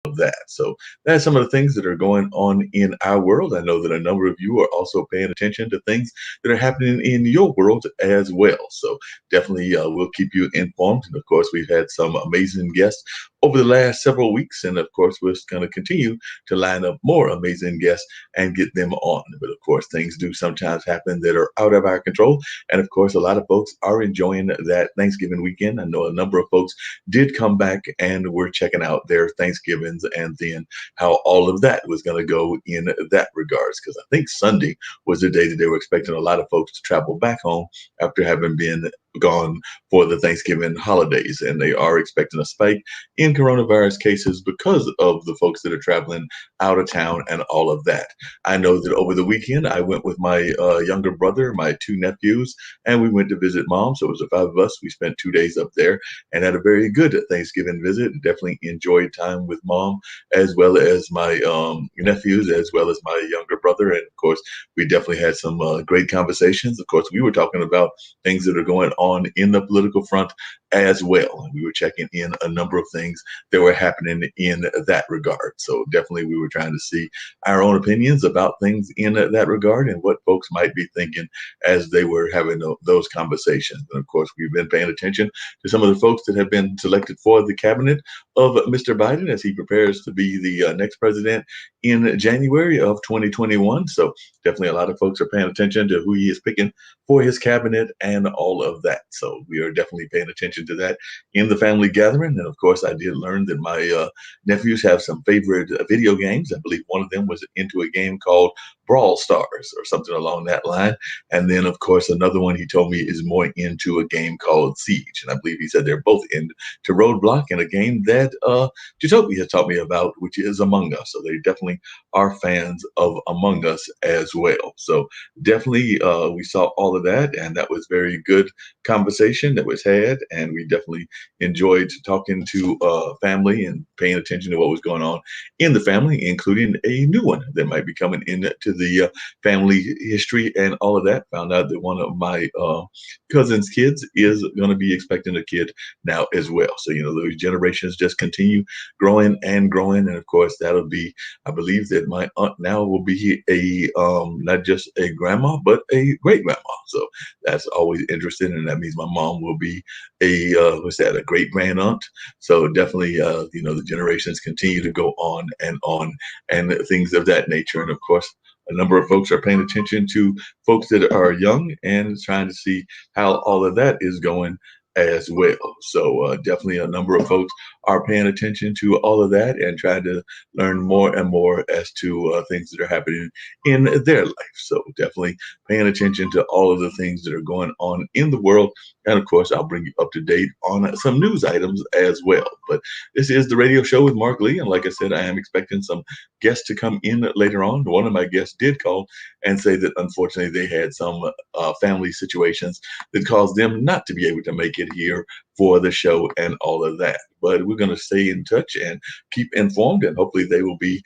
of that. So that's some of the things that are going on in our world. I know that a number of you are also paying attention to things that are happening in your world as well. So definitely we'll keep you informed. And of course, we've had some amazing guests over the last several weeks. And of course, we're going to continue to line up more amazing guests and get them on. But of course, things do sometimes happen that are out of our control. And of course, a lot of folks are enjoying that Thanksgiving weekend. I know a number of folks did come back and were checking out their Thanksgivings and then how all of that was going to go in that regards. Because I think Sunday was the day that they were expecting a lot of folks to travel back home after having been gone for the Thanksgiving holidays. And they are expecting a spike in coronavirus cases because of the folks that are traveling out of town and all of that. I know that over the weekend, I went with my younger brother, my two nephews, and we went to visit mom. So it was the five of us. We spent 2 days up there and had a very good Thanksgiving visit. Definitely enjoyed time with mom as well as my nephews, as well as my younger brother. And of course, we definitely had some great conversations. Of course, we were talking about things that are going on in the political front as well. And we were checking in a number of things that were happening in that regard. So definitely we were trying to see our own opinions about things in that regard and what folks might be thinking as they were having those conversations. And of course, we've been paying attention to some of the folks that have been selected for the cabinet of Mr. Biden as he prepares to be the next president in January of 2021. So definitely a lot of folks are paying attention to who he is picking for his cabinet and all of that. So we are definitely paying attention to that in the family gathering. And of course, I did learn that my nephews have some favorite video games. I believe one of them was into a game called Brawl Stars or something along that line. And then, of course, another one he told me is more into a game called Siege. And I believe he said they're both into Roadblock and a game that Jutopia has taught me about, which is Among Us. So they definitely are fans of Among Us as well. So definitely we saw all of that, and that was very good conversation that was had. And we definitely enjoyed talking to family and paying attention to what was going on in the family, including a new one that might be coming into the family history and all of that. Found out that one of my cousin's kids is going to be expecting a kid now as well. So, those generations just continue growing and growing. And of course, that'll be, I believe that my aunt now will be a not just a grandma, but a great grandma. So that's always interesting. And that means my mom will be a great grand aunt. So definitely, the generations continue to go on and things of that nature. And of course, a number of folks are paying attention to folks that are young and trying to see how all of that is going as well. So definitely a number of folks are paying attention to all of that and trying to learn more and more as to things that are happening in their life. So definitely paying attention to all of the things that are going on in the world. And of course, I'll bring you up to date on some news items as well. But this is the radio show with Mark Lee. And like I said, I am expecting some guests to come in later on. One of my guests did call and say that unfortunately they had some family situations that caused them not to be able to make it here for the show and all of that. But we're going to stay in touch and keep informed, and hopefully they will be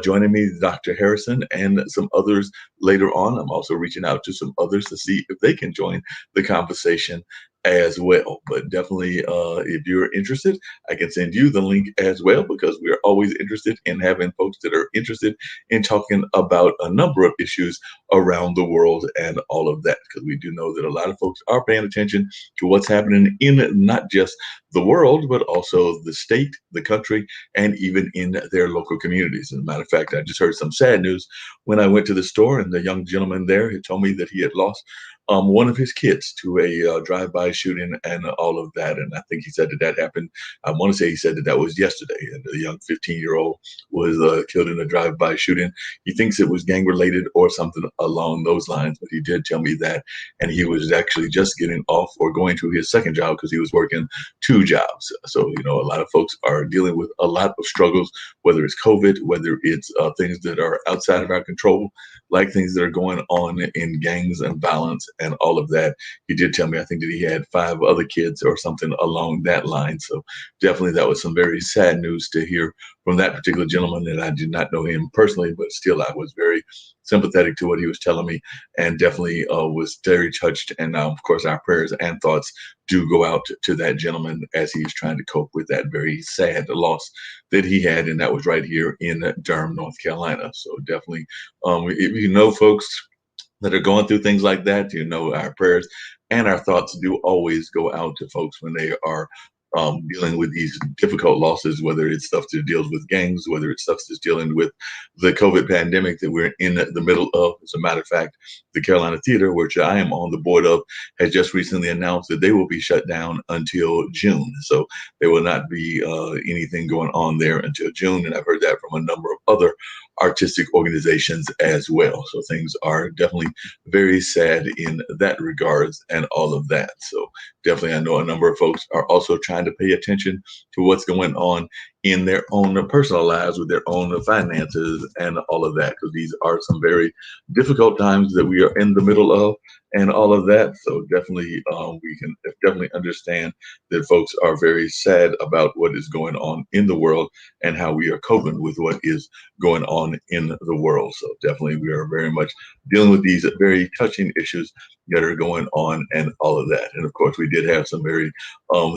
joining me, Dr. Harrison, and some others later on. I'm also reaching out to some others to see if they can join the conversation as well. But definitely, if you're interested, I can send you the link as well, because we're always interested in having folks that are interested in talking about a number of issues around the world and all of that, because we do know that a lot of folks are paying attention to what's happening in not just the world, but also the state, the country, and even in their local communities. As a matter of fact, I just heard some sad news when I went to the store, and the young gentleman there had told me that he had lost one of his kids to a drive-by shooting and all of that. And I think he said that happened. I want to say he said that was yesterday. And the young 15-year-old was killed in a drive-by shooting. He thinks it was gang-related or something along those lines, but he did tell me that. And he was actually just getting off or going to his second job because he was working two jobs. So, a lot of folks are dealing with a lot of struggles, whether it's COVID, whether it's things that are outside of our control, like things that are going on in gangs and violence and all of that. He did tell me, I think that he had 5 other kids or something along that line. So definitely that was some very sad news to hear from that particular gentleman. And I did not know him personally, but still I was very sympathetic to what he was telling me, and definitely was very touched. And of course, our prayers and thoughts do go out to that gentleman as he's trying to cope with that very sad loss that he had, and that was right here in Durham, North Carolina. So definitely, if you know folks that are going through things like that, our prayers and our thoughts do always go out to folks when they are dealing with these difficult losses, whether it's stuff that deals with gangs, whether it's stuff that's dealing with the COVID pandemic that we're in the middle of. As a matter of fact, the Carolina Theater, which I am on the board of, has just recently announced that they will be shut down until June. So there will not be anything going on there until June. And I've heard that from a number of other artistic organizations as well. So things are definitely very sad in that regards and all of that. So definitely, I know a number of folks are also trying to pay attention to what's going on in their own personal lives with their own finances and all of that, because these are some very difficult times that we are in the middle of and all of that. So definitely, we can definitely understand that folks are very sad about what is going on in the world and how we are coping with what is going on in the world. So definitely, we are very much dealing with these very touching issues that are going on and all of that. And of course, we did have some very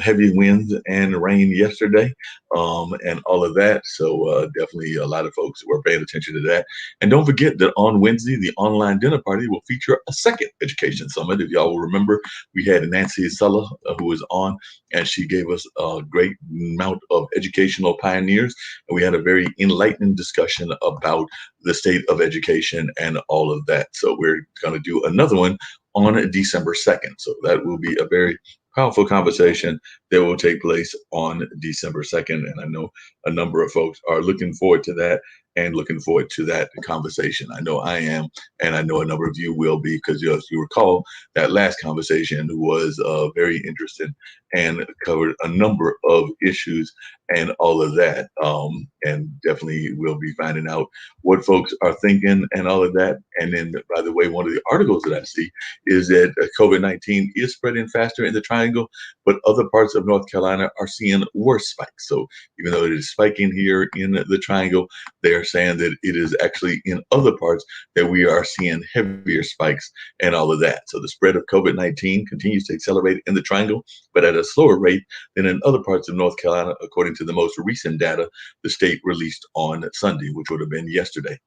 heavy winds and rain yesterday and all of that. So definitely a lot of folks were paying attention to that. And don't forget that on Wednesday, the online dinner party will feature a second education summit. If y'all will remember, we had Nancy Sulla who was on, and she gave us a great amount of educational pioneers. And we had a very enlightening discussion about the state of education and all of that. So we're going to do another one on December 2nd. So that will be a very powerful conversation that will take place on December 2nd. And I know a number of folks are looking forward to that and looking forward to that conversation. I know I am, and I know a number of you will be, because as you recall, that last conversation was very interesting and covered a number of issues and all of that. And definitely we'll be finding out what folks are thinking and all of that. And then, by the way, one of the articles that I see is that COVID-19 is spreading faster in the Triangle, but other parts of North Carolina are seeing worse spikes. So even though it is spiking here in the Triangle, they are saying that it is actually in other parts that we are seeing heavier spikes and all of that. So the spread of COVID-19 continues to accelerate in the Triangle, but at a slower rate than in other parts of North Carolina, according to the most recent data the state released on Sunday, which would have been yesterday.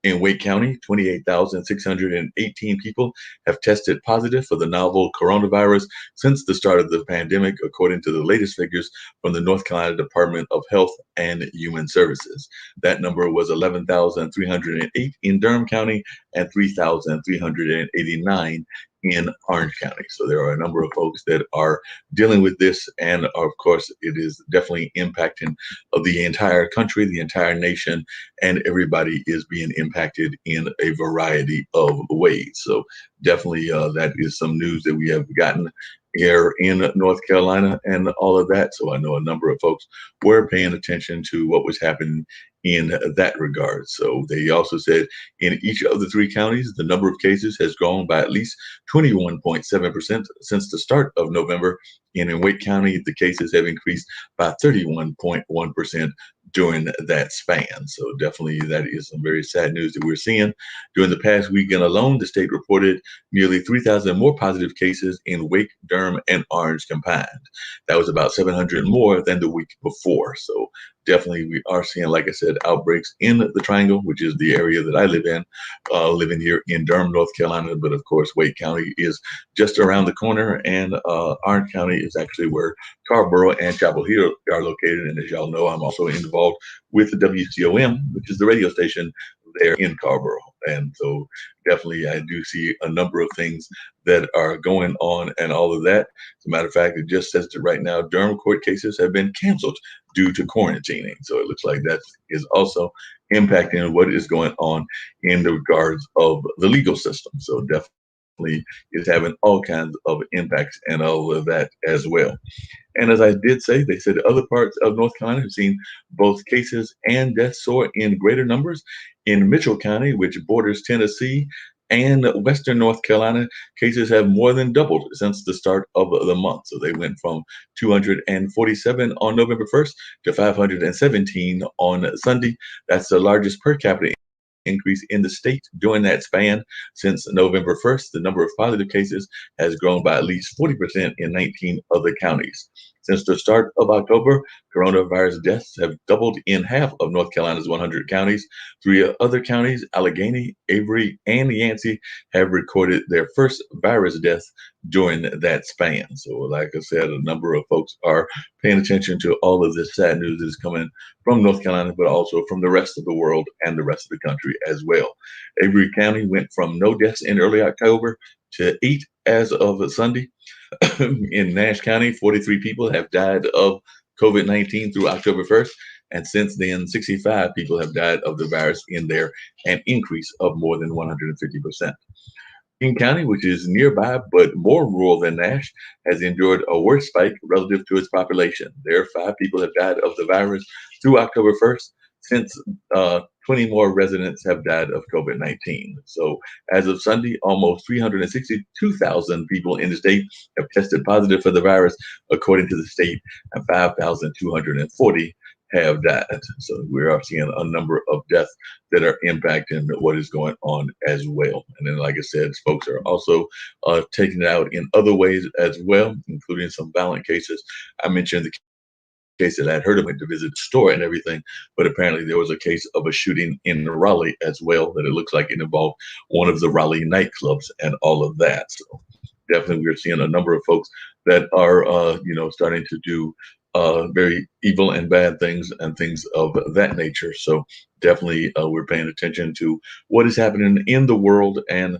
In Wake County, 28,618 people have tested positive for the novel coronavirus since the start of the pandemic, according to the latest figures from the North Carolina Department of Health and Human Services. That number was 11,308 in Durham County and 3,389 in Orange County. So there are a number of folks that are dealing with this. And of course, it is definitely impacting the entire country, the entire nation, and everybody is being impacted in a variety of ways. So definitely that is some news that we have gotten here in North Carolina and all of that. So I know a number of folks were paying attention to what was happening in that regard. So they also said in each of the 3 counties, the number of cases has grown by at least 21.7% since the start of November. And in Wake County, the cases have increased by 31.1% during that span. So definitely that is some very sad news that we're seeing. During the past weekend alone, the state reported nearly 3,000 more positive cases in Wake, Durham, and Orange combined. That was about 700 more than the week before. So definitely we are seeing, like I said, outbreaks in the Triangle, which is the area that I live in, living here in Durham, North Carolina. But of course, Wake County is just around the corner, and Orange County is actually where Carrboro and Chapel Hill are located. And as y'all know, I'm also involved with the WCOM, which is the radio station there in Carrboro. And so definitely I do see a number of things that are going on and all of that. As a matter of fact, it just says that right now Durham court cases have been canceled due to quarantining. So it looks like that is also impacting what is going on in the regards of the legal system. So definitely is having all kinds of impacts and all of that as well. And as I did say, they said other parts of North Carolina have seen both cases and deaths soar in greater numbers. In Mitchell County, which borders Tennessee, And Western North Carolina cases have more than doubled since the start of the month. So they went from 247 on November 1st to 517 on Sunday. That's the largest per capita increase in the state during that span since November 1st. The number of positive cases has grown by at least 40% in 19 other counties. Since the start of October, coronavirus deaths have doubled in half of North Carolina's 100 counties. Three other counties, Allegheny, Avery, and Yancey, have recorded their first virus death during that span. So, like I said, a number of folks are paying attention to all of this sad news that is coming from North Carolina, but also from the rest of the world and the rest of the country as well. Avery County went from no deaths in early October to 8 as of Sunday. In Nash County, 43 people have died of COVID-19 through October 1st. And since then, 65 people have died of the virus in there, an increase of more than 150%. King County, which is nearby but more rural than Nash, has endured a worse spike relative to its population. There, 5 people have died of the virus through October 1st. Since 20 more residents have died of COVID 19. So, as of Sunday, almost 362,000 people in the state have tested positive for the virus, according to the state, and 5,240 have died. So, we are seeing a number of deaths that are impacting what is going on as well. And then, like I said, folks are also taking it out in other ways as well, including some violent cases. I mentioned the case that I'd heard of, went to visit the store and everything, but apparently there was a case of a shooting in Raleigh as well that it looks like it involved one of the Raleigh nightclubs and all of that. So definitely we're seeing a number of folks that are, starting to do very evil and bad things and things of that nature. So definitely we're paying attention to what is happening in the world, and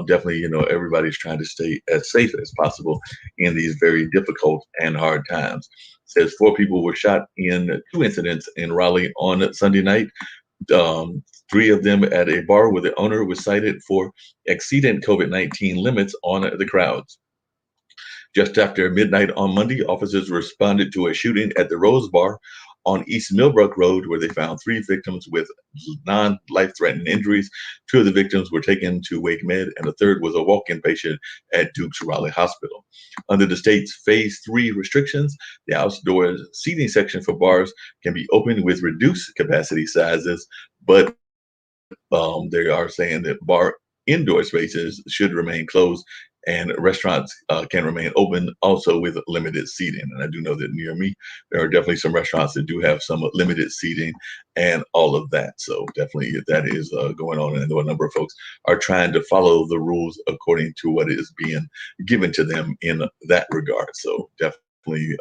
definitely, everybody's trying to stay as safe as possible in these very difficult and hard times. Says 4 people were shot in 2 incidents in Raleigh on Sunday night. 3 of them at a bar where the owner was cited for exceeding COVID-19 limits on the crowds. Just after midnight on Monday, officers responded to a shooting at the Rose Bar on East Millbrook Road, where they found 3 victims with non-life-threatening injuries. 2 of the victims were taken to Wake Med, and the third was a walk-in patient at Duke's Raleigh Hospital. Under the state's Phase 3 restrictions, the outdoor seating section for bars can be opened with reduced capacity sizes, but they are saying that bar indoor spaces should remain closed, and restaurants can remain open also with limited seating. And I do know that near me, there are definitely some restaurants that do have some limited seating and all of that. So definitely that is going on. And I know a number of folks are trying to follow the rules according to what is being given to them in that regard. So definitely,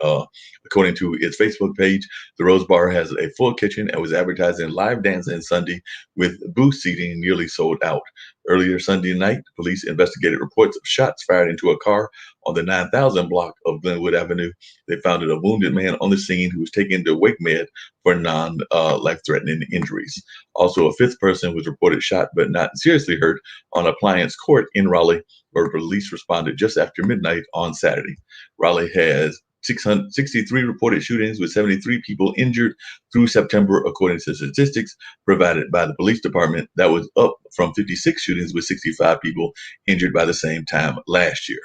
according to its Facebook page, the Rose Bar has a full kitchen and was advertising live dancing Sunday with booth seating nearly sold out. Earlier Sunday night, police investigated reports of shots fired into a car on the 9000 block of Glenwood Avenue. They found a wounded man on the scene who was taken to Wake Med for non-life-threatening injuries. Also, a 5th person was reported shot but not seriously hurt on Appliance Court in Raleigh, where police responded just after midnight on Saturday. Raleigh has 663 reported shootings with 73 people injured through September, according to statistics provided by the police department. That was up from 56 shootings with 65 people injured by the same time last year.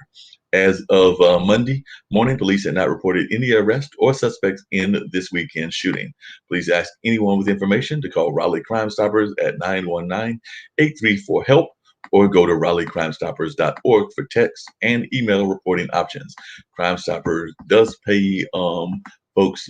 As of Monday morning, police had not reported any arrests or suspects in this weekend shooting. Please ask anyone with information to call Raleigh Crime Stoppers at 919-834-HELP, or go to RaleighCrimeStoppers.org for text and email reporting options. Crime Stoppers does pay folks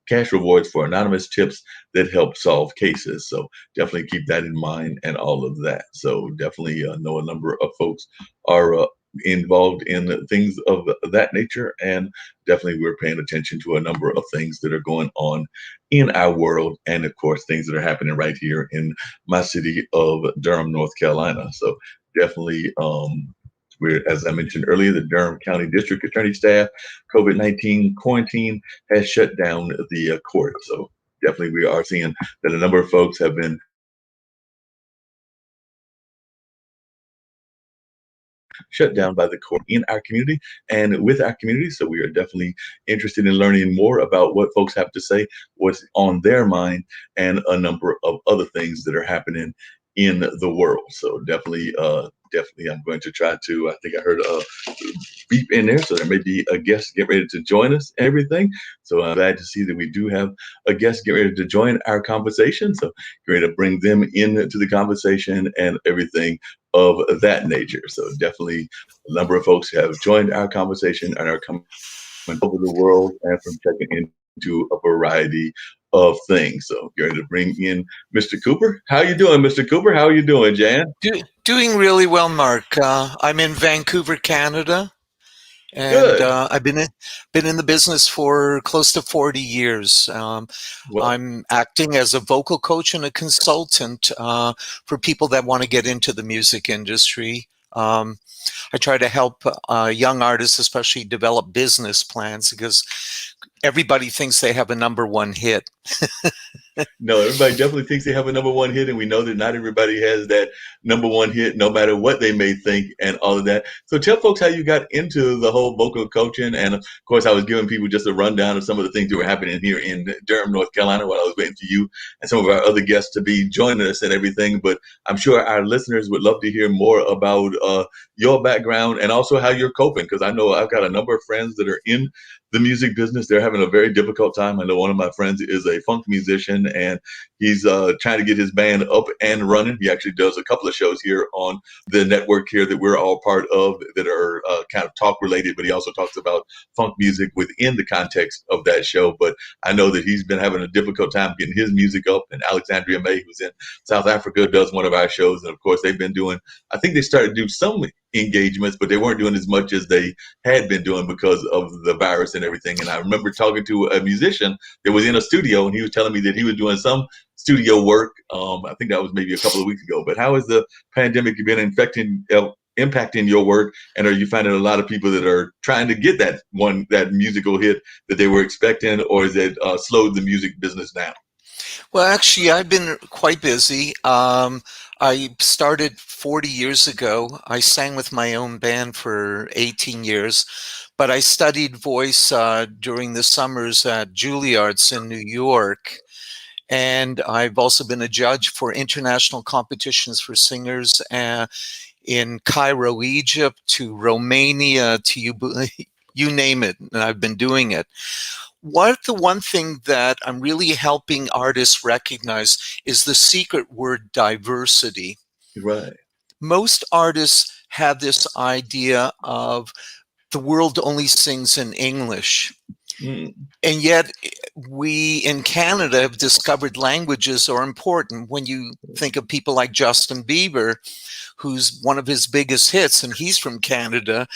cash rewards for anonymous tips that help solve cases. So definitely keep that in mind and all of that. So definitely know a number of folks are involved in things of that nature, and definitely we're paying attention to a number of things that are going on in our world, and of course things that are happening right here in my city of Durham, North Carolina. So definitely we're, as I mentioned earlier, the Durham County District Attorney staff COVID-19 quarantine has shut down the court. So definitely we are seeing that a number of folks have been shut down by the court in our community and with our community. So we are definitely interested in learning more about what folks have to say, what's on their mind, and a number of other things that are happening in the world. So definitely, I'm going to try to. I think I heard a beep in there, so there may be a guest get ready to join us and everything. So I'm glad to see that we do have a guest get ready to join our conversation. So get ready to bring them into the conversation and everything of that nature. So definitely, a number of folks have joined our conversation and are coming over the world and from checking into a variety of things. So going to bring in Mr. Cooper. How you doing, Mr. Cooper? How are you doing, Jan? Doing really well, Mark. I'm in Vancouver, Canada, and Good. I've been in the business for close to 40 years. Well, I'm acting as a vocal coach and a consultant for people that want to get into the music industry. I try to help young artists, especially, develop business plans because everybody thinks they have a number one hit. no, everybody definitely thinks they have a number one hit, and we know that not everybody has that number one hit, no matter what they may think and all of that. So tell folks how you got into the whole vocal coaching. And of course, I was giving people just a rundown of some of the things that were happening here in Durham, North Carolina, while I was waiting for you and some of our other guests to be joining us and everything. But I'm sure our listeners would love to hear more about your background and also how you're coping, because I know I've got a number of friends that are in the music business. They're having a very difficult time. I know one of my friends is a funk musician, and he's trying to get his band up and running. He actually does a couple of shows here on the network here that we're all part of that are kind of talk related, but he also talks about funk music within the context of that show. But I know that he's been having a difficult time getting his music up. And Alexandria May, who's in South Africa, does one of our shows. And of course, they've been doing, I think they started to do some engagements, but they weren't doing as much as they had been doing because of the virus and everything. And I remember talking to a musician that was in a studio, and he was telling me that he was doing some studio work. I think that was maybe a couple of weeks ago. But how has the pandemic been impacting your work? And are you finding a lot of people that are trying to get that musical hit that they were expecting, or is it slowed the music business down? Well, actually, I've been quite busy. I started 40 years ago. I sang with my own band for 18 years, but I studied voice during the summers at Juilliard's in New York. And I've also been a judge for international competitions for singers in Cairo, Egypt, to Romania, to you name it. And I've been doing it. The one thing that I'm really helping artists recognize is the secret word diversity. Right. Most artists have this idea of the world only sings in English. Mm. And yet we in Canada have discovered languages are important. When you think of people like Justin Bieber, who's one of his biggest hits, and he's from Canada,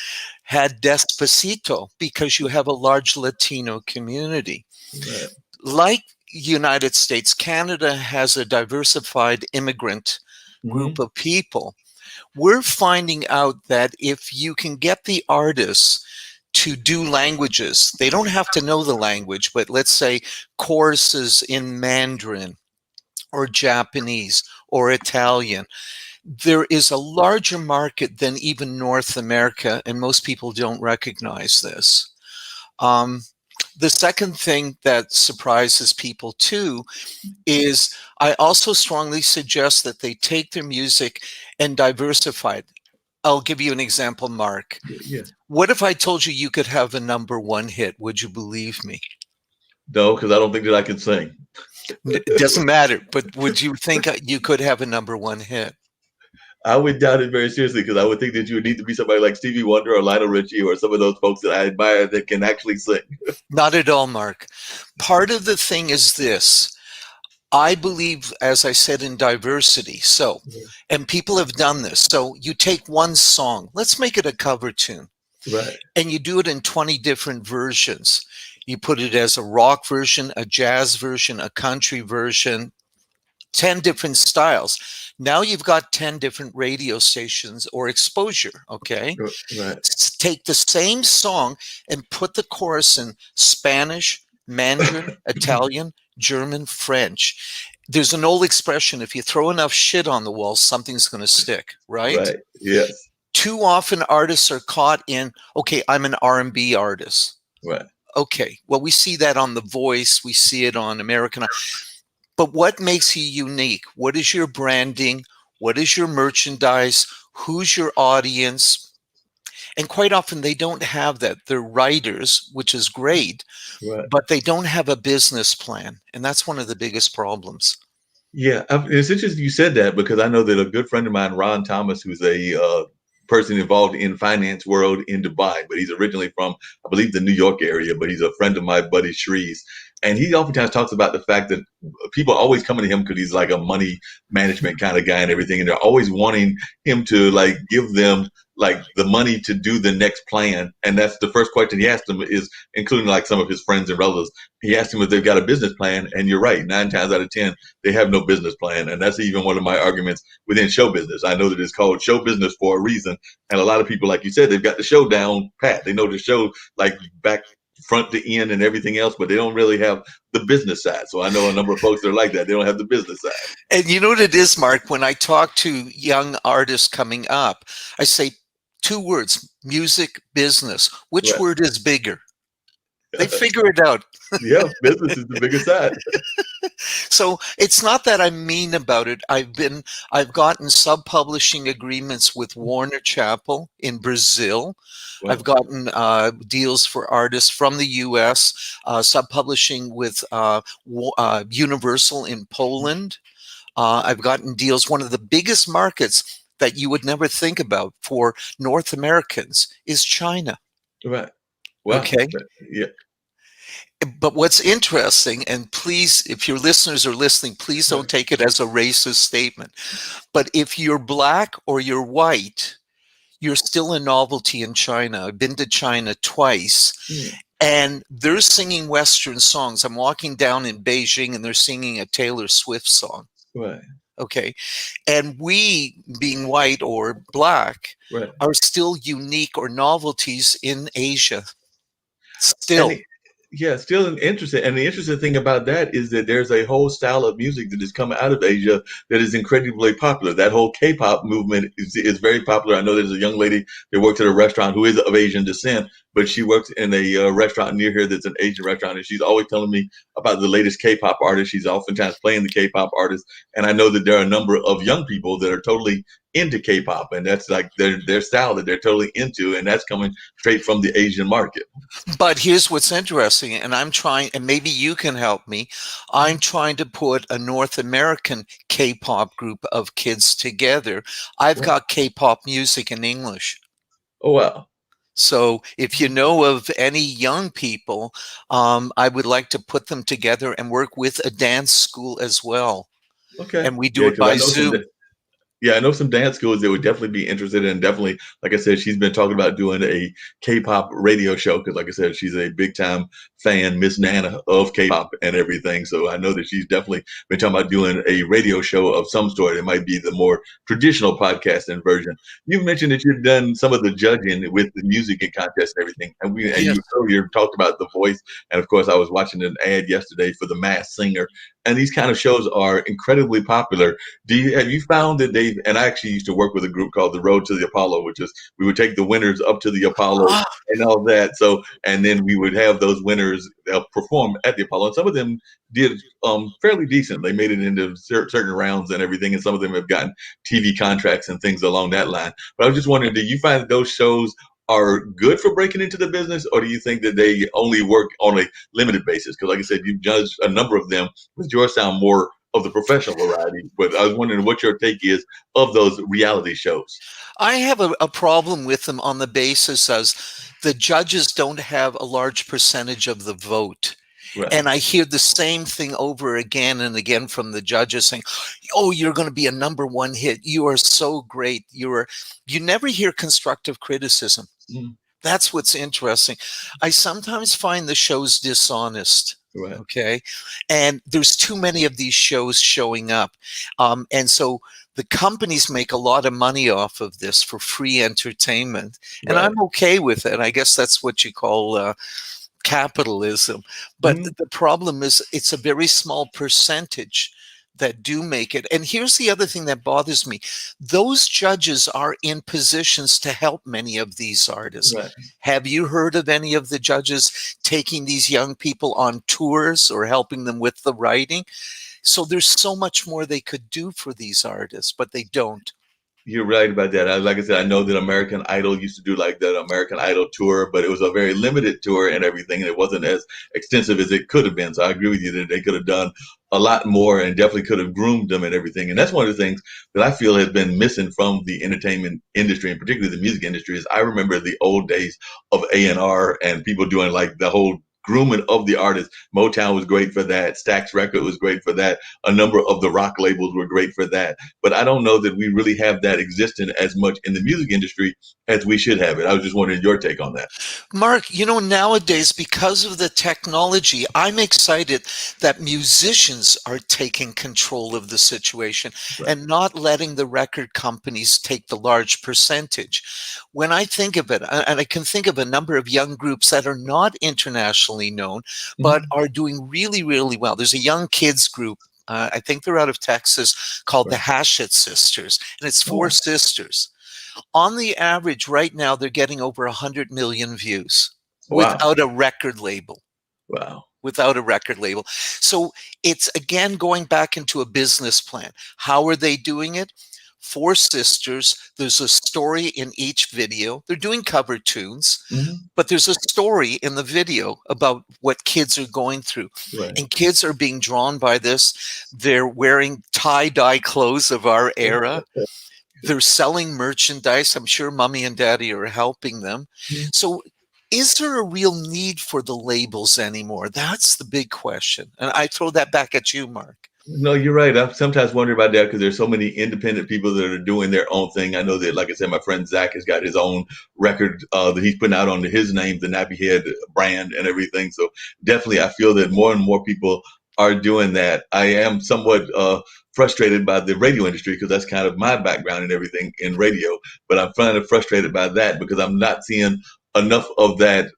had Despacito because you have a large Latino community. Right. Like United States, Canada has a diversified immigrant group Mm-hmm. of people. We're finding out that if you can get the artists to do languages, they don't have to know the language, but let's say choruses in Mandarin or Japanese or Italian, there is a larger market than even North America, and most people don't recognize this. Um, the second thing that surprises people too is I also strongly suggest that they take their music and diversify it. I'll give you an example, Mark. Yeah. What if I told you you could have a number one hit? Would you believe me? No, because I don't think that I can sing. It doesn't matter, but would you think you could have a number one hit? I would doubt it very seriously, because I would think that you would need to be somebody like Stevie Wonder or Lionel Richie or some of those folks that I admire that can actually sing. Not at all, Mark. Part of the thing is this. I believe, as I said, in diversity. So, and people have done this. So you take one song, let's make it a cover tune, Right. and you do it in 20 different versions. You put it as a rock version, a jazz version, a country version, 10 different styles. Now you've got 10 different radio stations or exposure, okay? Right. Take the same song and put the chorus in Spanish, Mandarin, Italian, German, French. There's an old expression, if you throw enough shit on the wall, something's going to stick, right? Right. Yes. Too often artists are caught in, okay, I'm an R&B artist. Right. Okay, well, we see that on The Voice. We see it on American. But what makes you unique? What is your branding? what is your merchandise, who's your audience. And quite often they don't have that. They're writers, which is great, Right. but they don't have a business plan. And that's one of the biggest problems. Yeah, it's interesting you said that because I know that a good friend of mine, Ron Thomas, who's a person involved in finance world in Dubai, but he's originally from, I believe, the New York area, but he's a friend of my buddy Shree's. And he oftentimes talks about the fact that people are always coming to him because he's like a money management kind of guy and everything. And they're always wanting him to like give them like the money to do the next plan. And that's the first question he asked them is, including like some of his friends and relatives, he asked them if they've got a business plan. And you're right, 9 times out of 10, they have no business plan. And that's even one of my arguments within show business. I know that it's called show business for a reason. And a lot of people, like you said, they've got the show down pat. They know the show like back front to end and everything else, but they don't really have the business side. So I know a number of folks that are like that. They don't have the business side. And you know what it is, Mark? When I talk to young artists coming up, I say two words: music, business. Which Right. word is bigger? They figure it out. Yeah, business is the bigger side. So it's not that I'm mean about it. I've gotten sub-publishing agreements with Warner Chappell in Brazil. I've Wow. gotten deals for artists from the U.S. Sub-publishing with Universal in Poland. I've gotten deals. One of the biggest markets that you would never think about for North Americans is China. Right. Wow. Okay. Yeah. But what's interesting, and please, if your listeners are listening, please don't Right. take it as a racist statement. But if you're black or you're white, you're still a novelty in China. I've been to China twice, Mm. and they're singing Western songs. I'm walking down in Beijing and they're singing a Taylor Swift song. Right. Okay. And we, being white or black, Right. are still unique or novelties in Asia. And Still. yeah, still interesting. And the interesting thing about that is that there's a whole style of music that has come out of Asia that is incredibly popular. That whole K-pop movement is very popular. I know there's a young lady that works at a restaurant who is of Asian descent, but she works in a restaurant near here that's an Asian restaurant, and she's always telling me about the latest K-pop artist. She's oftentimes playing the K-pop artist, and I know that there are a number of young people that are totally into K-pop, and that's like their style that they're totally into, and that's coming straight from the Asian market. But here's what's interesting, and I'm trying, and maybe you can help me. I'm trying to put a North American K-pop group of kids together. I've Wow. got K-pop music in English. Oh wow. So if you know of any young people, I would like to put them together and work with a dance school as well. Okay. And we do Yeah, it because I by know some. Zoom. Yeah, I know some dance schools that would definitely be interested in. Definitely, like I said, she's been talking about doing a K-pop radio show because, like I said, she's a big time fan, Miss Nana of K-pop and everything. So I know that she's definitely been talking about doing a radio show of some sort. It might be the more traditional podcasting version. You've mentioned that you've done some of the judging with the music and contests and everything, and Yes. you earlier talked about The Voice, and of course, I was watching an ad yesterday for The Masked Singer, and these kind of shows are incredibly popular. Have you found that they've, and I actually used to work with a group called the Road to the Apollo, which is we would take the winners up to the Apollo Ah, and all that. So, and then we would have those winners perform at the Apollo. And some of them did fairly decent. They made it into certain rounds and everything. And some of them have gotten TV contracts and things along that line. But I was just wondering, do you find that those shows are good for breaking into the business, or do you think that they only work on a limited basis? Because, like I said, you've judged a number of them, with yours sound more of the professional variety. But I was wondering what your take is of those reality shows. I have a problem with them on the basis as the judges don't have a large percentage of the vote. Right. And I hear the same thing over again and again from the judges saying, "Oh, you're going to be a number one hit. You are so great. You never hear constructive criticism." Mm, That's what's interesting. I sometimes find the shows dishonest. right. Okay. And there's too many of these shows showing up. And so the companies make a lot of money off of this for free entertainment. And Right. I'm okay with it. I guess that's what you call capitalism. But Mm, the problem is it's a very small percentage that do make it. And here's the other thing that bothers me. Those judges are in positions to help many of these artists. right. Have you heard of any of the judges taking these young people on tours or helping them with the writing? So there's so much more they could do for these artists, but they don't. You're right about that. Like I said, I know that American Idol used to do like that American Idol tour, but it was a very limited tour and everything, and it wasn't as extensive as it could have been. So I agree with you that they could have done a lot more and definitely could have groomed them and everything. And that's one of the things that I feel has been missing from the entertainment industry, and particularly the music industry. Is I remember the old days of A&R and people doing like the whole grooming of the artist. Motown was great for that. Stax Record was great for that. A number of the rock labels were great for that. But I don't know that we really have that existing as much in the music industry as we should have it. I was just wondering your take on that. Mark, nowadays, because of the technology, I'm excited that musicians are taking control of the situation Right. and not letting the record companies take the large percentage. When I think of it, and I can think of a number of young groups that are not internationally known, but Mm-hmm. are doing really, really well. There's a young kids group. I think they're out of Texas called the Right. Hachette Sisters, and it's four Oh, sisters. On the average, right now, they're getting over 100 million views wow. without a record label. Wow. Without a record label. So it's again going back into a business plan. How are they doing it? Four sisters. There's a story in each video. They're doing cover tunes, Mm-hmm. but there's a story in the video about what kids are going through. Right. And kids are being drawn by this. They're wearing tie-dye clothes of our era. They're selling merchandise. I'm sure mommy and daddy are helping them. So is there a real need for the labels anymore? That's the big question. And I throw that back at you, Mark. No, you're right. I sometimes wonder about that because there's so many independent people that are doing their own thing. I know that, like I said, my friend Zach has got his own record that he's putting out under his name, the Nappy Head brand and everything. So definitely, I feel that more and more people are doing that. I am somewhat frustrated by the radio industry because that's kind of my background and everything in radio. But I'm kind of frustrated by that because I'm not seeing enough of that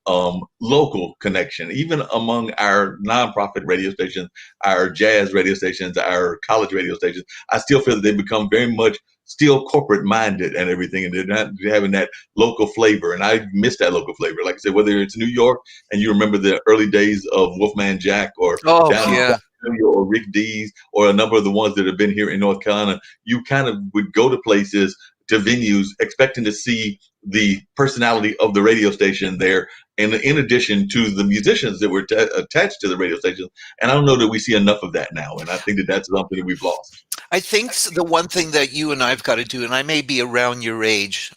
local connection, even among our nonprofit radio stations, our jazz radio stations, our college radio stations. I still feel that they become very much still corporate minded and everything, and they're not having that local flavor. And I miss that local flavor. Like I said, whether it's New York and you remember the early days of Wolfman Jack, or Oh, down in yeah. California, or Rick Dees, or a number of the ones that have been here in North Carolina, you kind of would go to places, to venues, expecting to see the personality of the radio station there, and in addition to the musicians that were attached to the radio station. And I don't know that we see enough of that now, and I think that that's something that we've lost. I think the one thing that you and I've got to do, and I may be around your age,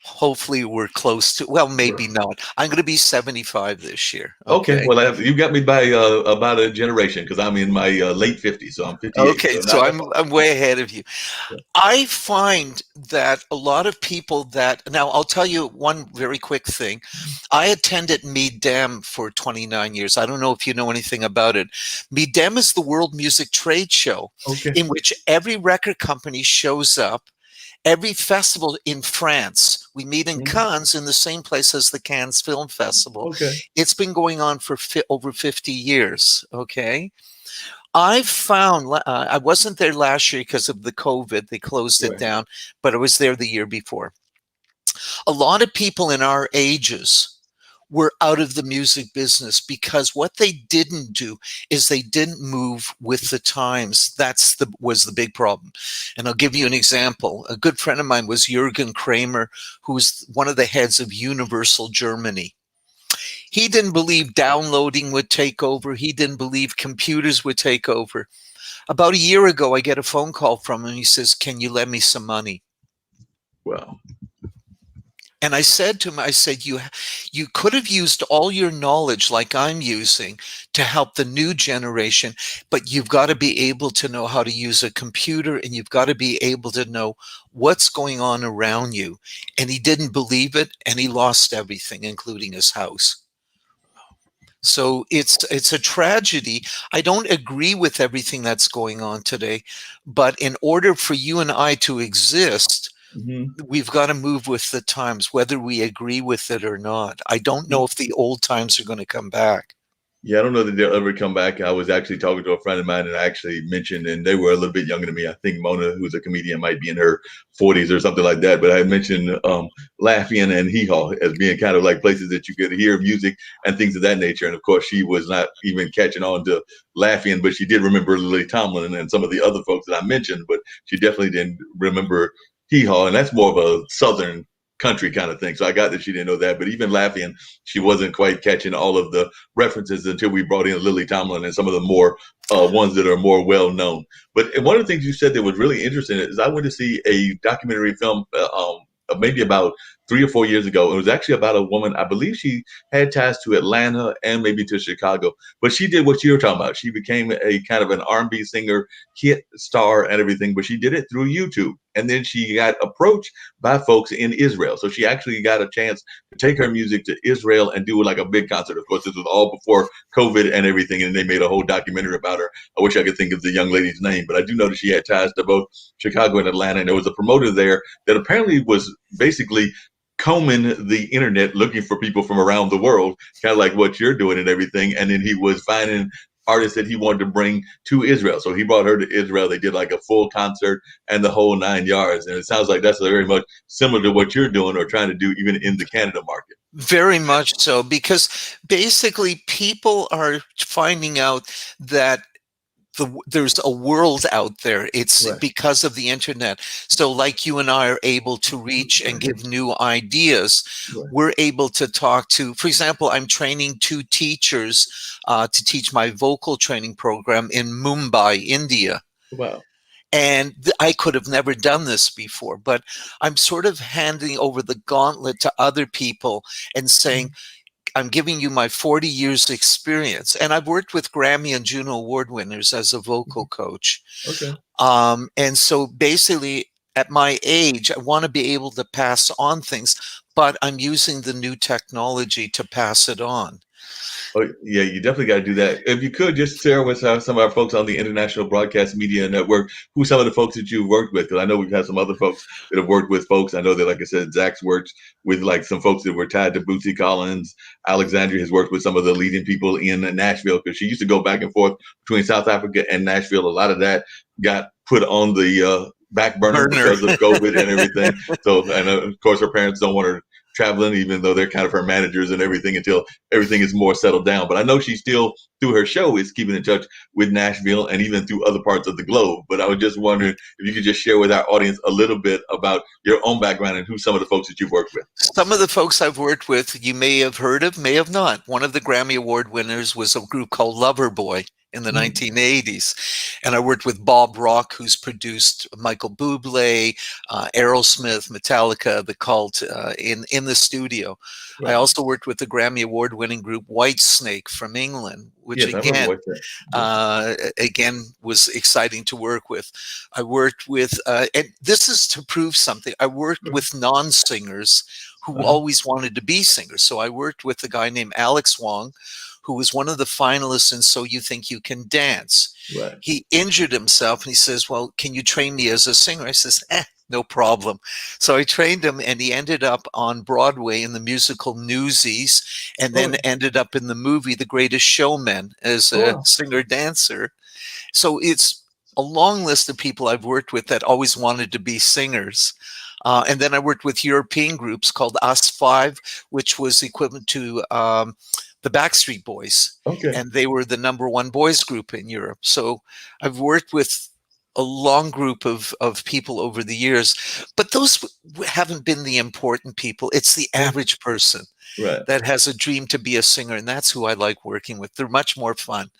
hopefully we're close to, well, maybe Sure. not. I'm going to be 75 this year. Okay, Okay. well, you got me by about a generation because I'm in my late 50s, so I'm 58, Okay. so So not that I'm way ahead of you. far. I find that a lot of people that now I'll tell you one very quick thing. I attended MIDEM for 29 years. I don't know if you know anything about it. MIDEM is the World Music Trade Show Okay. in which every record company shows up. Every festival in France, we meet in Mhm. Cannes in the same place as the Cannes Film Festival. Okay. It's been going on for over 50 years. Okay. I've found I wasn't there last year because of the COVID. They closed it Right. down, but I was there the year before. A lot of people in our ages were out of the music business because what they didn't do is they didn't move with the times. That's the was the big problem. And I'll give you an example. A good friend of mine was Jürgen Kramer, who was one of the heads of Universal Germany. He didn't believe downloading would take over. He didn't believe computers would take over. About a year ago, I get a phone call from him. He says, "Can you lend me some money?" Well, And I said to him, I said, you could have used all your knowledge like I'm using to help the new generation, but you've got to be able to know how to use a computer and you've got to be able to know what's going on around you. And he didn't believe it and he lost everything, including his house. So it's a tragedy. I don't agree with everything that's going on today, but in order for you and I to exist, mhm. we've got to move with the times, whether we agree with it or not. I don't know if the old times are going to come back. Yeah, I don't know that they'll ever come back. I was actually talking to a friend of mine and I actually mentioned, and they were a little bit younger than me. I think Mona, who's a comedian, might be in her 40s or something like that. But I had mentioned Lafayette and Hee Haw as being kind of like places that you could hear music and things of that nature. And of course, she was not even catching on to Lafayette, but she did remember Lily Tomlin and some of the other folks that I mentioned, but she definitely didn't remember Hee Haw. And that's more of a Southern country kind of thing. So I got that she didn't know that. But even Lafayette, she wasn't quite catching all of the references until we brought in Lily Tomlin and some of the more ones that are more well known. But one of the things you said that was really interesting is I went to see a documentary film maybe about 3 or 4 years ago. It was actually about a woman. I believe she had ties to Atlanta and maybe to Chicago, but she did what you were talking about. She became a kind of an R&B singer, hit star, and everything. But she did it through YouTube, and then she got approached by folks in Israel. So she actually got a chance to take her music to Israel and do like a big concert. Of course, this was all before COVID and everything, and they made a whole documentary about her. I wish I could think of the young lady's name, but I do know that she had ties to both Chicago and Atlanta, and there was a promoter there that apparently was basically combing the internet looking for people from around the world, kind of like what you're doing and everything. And then he was finding artists that he wanted to bring to Israel. So he brought her to Israel. They did like a full concert and the whole 9 yards. And it sounds like that's very much similar to what you're doing or trying to do even in the Canada market. Very much so, because basically people are finding out that there's a world out there. It's Right. because of the internet. So like you and I are able to reach and give new ideas, Right. we're able to talk to, for example, I'm training two teachers to teach my vocal training program in Mumbai, India. Wow. And I could have never done this before, but I'm sort of handing over the gauntlet to other people and saying, I'm giving you my 40 years experience. And I've worked with Grammy and Juno Award winners as a vocal coach. Okay. And so basically, at my age, I want to be able to pass on things, but I'm using the new technology to pass it on. Oh, yeah, you definitely got to do that. If you could just share with some of our folks on the International Broadcast Media Network who some of the folks that you've worked with, because I know we've had some other folks that have worked with folks. I know that, like I said, Zach's worked with like some folks that were tied to Bootsy Collins. Alexandria has worked with some of the leading people in Nashville because she used to go back and forth between South Africa and Nashville. A lot of that got put on the back burner Burner. because of COVID and everything. So, and of course, her parents don't want her traveling, even though they're kind of her managers and everything until everything is more settled down. But I know she still, through her show, is keeping in touch with Nashville and even through other parts of the globe. But I was just wondering if you could just share with our audience a little bit about your own background and who some of the folks that you've worked with. Some of the folks I've worked with, you may have heard of, may have not. One of the Grammy Award winners was a group called Loverboy in the Mm. 1980s. And I worked with Bob Rock, who's produced Michael Bublé, Aerosmith, Metallica, The Cult in the studio. I Right. also worked with the Grammy Award winning group Whitesnake from England, which Yes, I remember again, what that. Yeah. was exciting to work with. I worked with, and this is to prove something, I worked Right. with non-singers who Uh-huh. always wanted to be singers. So I worked with a guy named Alex Wong, who was one of the finalists in So You Think You Can Dance. Right. He injured himself and he says, well, can you train me as a singer? I says, no problem. So I trained him and he ended up on Broadway in the musical Newsies and Oh, then ended up in the movie The Greatest Showman as oh a wow. singer dancer. So it's a long list of people I've worked with that always wanted to be singers. And then I worked with European groups called Us Five, which was equivalent to the Backstreet Boys. Okay. And they were the number one boys group in Europe. So I've worked with a long group of people over the years, but those haven't been the important people. It's the Yeah. average person Right. that has a dream to be a singer, and that's who I like working with. They're much more fun.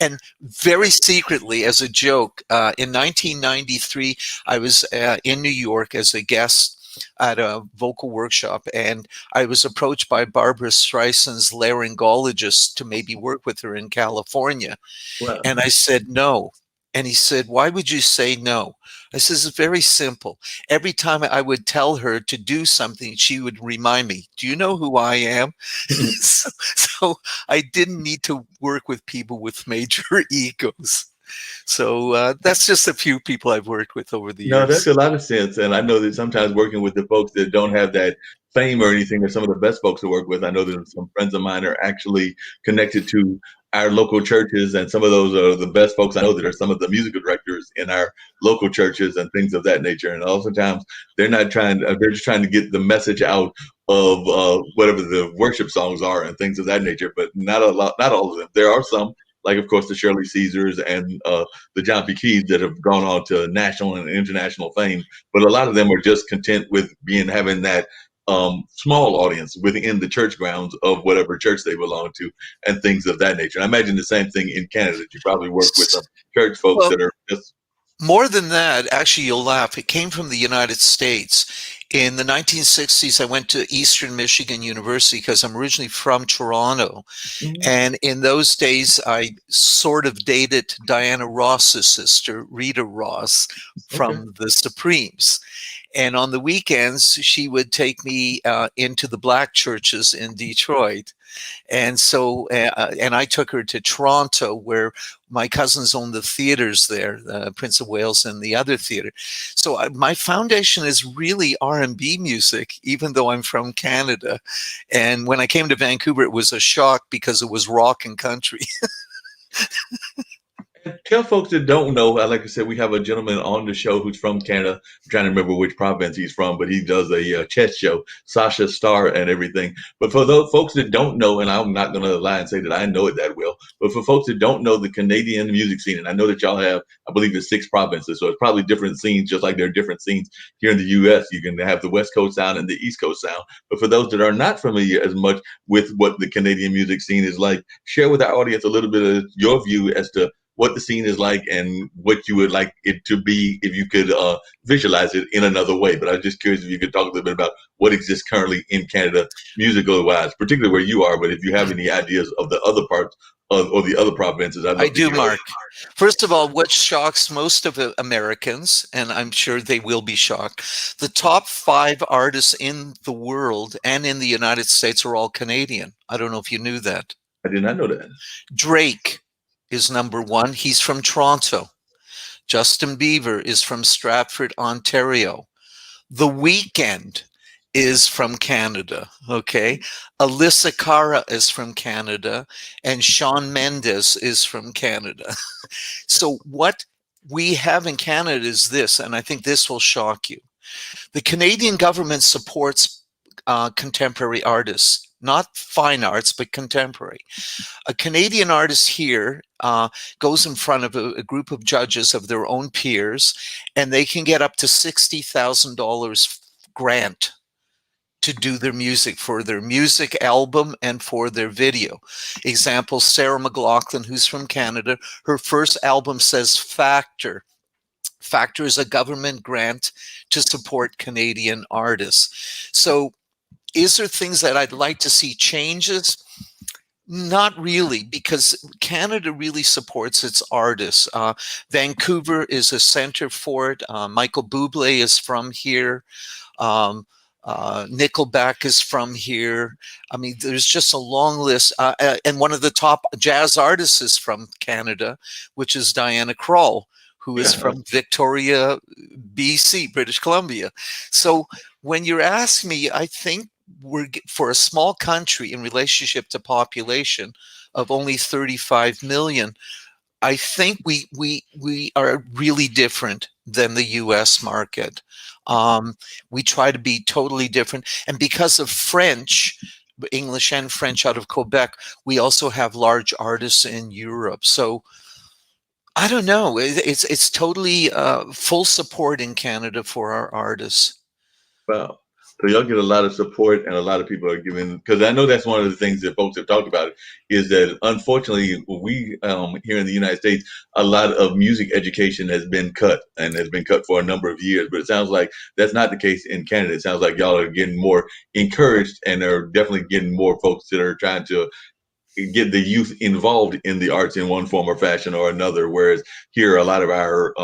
And very secretly, as a joke, in 1993, I was in New York as a guest at a vocal workshop, and I was approached by Barbara Streisand's laryngologist to maybe work with her in California. Wow. And I said no. And he said, why would you say no? I says, it's very simple. Every time I would tell her to do something, she would remind me, do you know who I am? So I didn't need to work with people with major egos. So that's just a few people I've worked with over the No, that's years. a lot of sense. And I know that sometimes working with the folks that don't have that fame or anything. They're some of the best folks to work with. I know that some friends of mine are actually connected to our local churches, and some of those are the best folks I know that are some of the musical directors in our local churches and things of that nature. And oftentimes they're not trying; they're just trying to get the message out of whatever the worship songs are and things of that nature. But not a lot, not all of them. There are some, like of course the Shirley Caesars and the John P. Keys, that have gone on to national and international fame. But a lot of them are just content with being having that small audience within the church grounds of whatever church they belong to, and things of that nature. And I imagine the same thing in Canada. That you probably work with some church folks Well, that are just more than that, actually, you'll laugh. It came from the United States. In the 1960s, I went to Eastern Michigan University because I'm originally from Toronto. mm, And in those days, I sort of dated Diana Ross's sister, Rita Ross, okay. from the Supremes. And on the weekends, she would take me into the black churches in Detroit. And so, and I took her to Toronto, where my cousins owned the theaters there, Prince of Wales and the other theater. So my foundation is really R&B music, even though I'm from Canada. And when I came to Vancouver, it was a shock because it was rock and country. Tell folks that don't know, like I said, we have a gentleman on the show who's from Canada. I'm trying to remember which province he's from, but he does a chess show, Sasha Star and everything. But for those folks that don't know, and I'm not going to lie and say that I know it that well, but for folks that don't know the Canadian music scene, and I know that y'all have, I believe it's 6 provinces, so it's probably different scenes, just like there are different scenes here in the U.S. You can have the West Coast sound and the East Coast sound. But for those that are not familiar as much with what the Canadian music scene is like, share with our audience a little bit of your view as to what the scene is like and what you would like it to be if you could visualize it in another way. But I was just curious if you could talk a little bit about what exists currently in Canada, musical wise, particularly where you are. But if you have any ideas of the other parts or the other provinces, I'd I love to do, hear those. Mark. First of all, what shocks most of the Americans, and I'm sure they will be shocked, the top 5 artists in the world and in the United States are all Canadian. I don't know if you knew that. I did not know that. Drake is number one. He's from Toronto. Justin Bieber is from Stratford, Ontario. The Weekend is from Canada. Okay. Alyssa Cara is from Canada, and Shawn Mendes is from Canada. So, what we have in Canada is this, and I think this will shock you. The Canadian government supports contemporary artists, not fine arts, but contemporary. A Canadian artist here goes in front of a group of judges of their own peers, and they can get up to $60,000 grant to do their music, for their music album and for their video. Example, Sarah McLachlan, who's from Canada, her first album says Factor. Factor is a government grant to support Canadian artists. So, is there things that I'd like to see changes? Not really, because Canada really supports its artists. Vancouver is a center for it. Michael Bublé is from here. Um, Nickelback is from here. I mean, there's just a long list. And one of the top jazz artists is from Canada, which is Diana Krall, who is Yeah, from Victoria, BC, British Columbia. So when you're asking me, I think for a small country in relationship to population of only 35 million, I think we are really different than the U.S. market. We try to be totally different, and because of French, English and French out of Quebec, we also have large artists in Europe. So I don't know. It's totally full support in Canada for our artists. wow. So y'all get a lot of support, and a lot of people are giving, because I know that's one of the things that folks have talked about is that unfortunately we here in the United States, a lot of music education has been cut and has been cut for a number of years. But it sounds like that's not the case in Canada. It sounds like y'all are getting more encouraged and are definitely getting more folks that are trying to get the youth involved in the arts in one form or fashion or another. Whereas here, a lot of our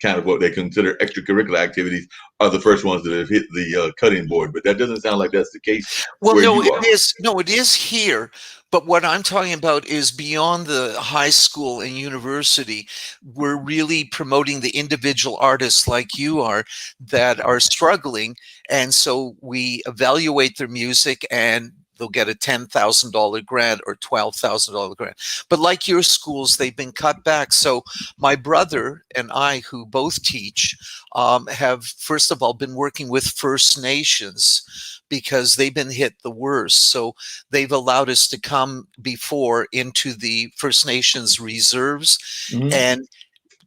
kind of what they consider extracurricular activities are the first ones that have hit the cutting board. But that doesn't sound like that's the case Well, where no, you it are. is. No, it is here. But what I'm talking about is beyond the high school and university. We're really promoting the individual artists like you are that are struggling. And so we evaluate their music and they'll get a $10,000 grant or $12,000 grant. But like your schools, they've been cut back. So my brother and I, who both teach, have first of all been working with First Nations because they've been hit the worst. So they've allowed us to come before into the First Nations reserves, Hmm. and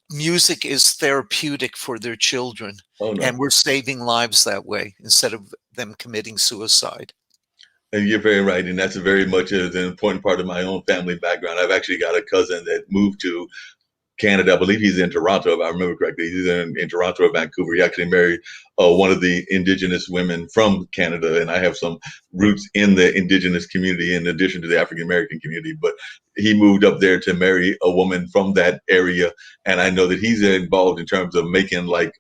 music is therapeutic for their children. Oh And no. we're saving lives that way instead of them committing suicide. And you're very right, and that's very much an important part of my own family background. I've actually got a cousin that moved to Canada. I believe he's in Toronto, if I remember correctly. He's in Toronto or Vancouver. He actually married one of the Indigenous women from Canada, and I have some roots in the Indigenous community in addition to the African American community. But he moved up there to marry a woman from that area, and I know that he's involved in terms of making like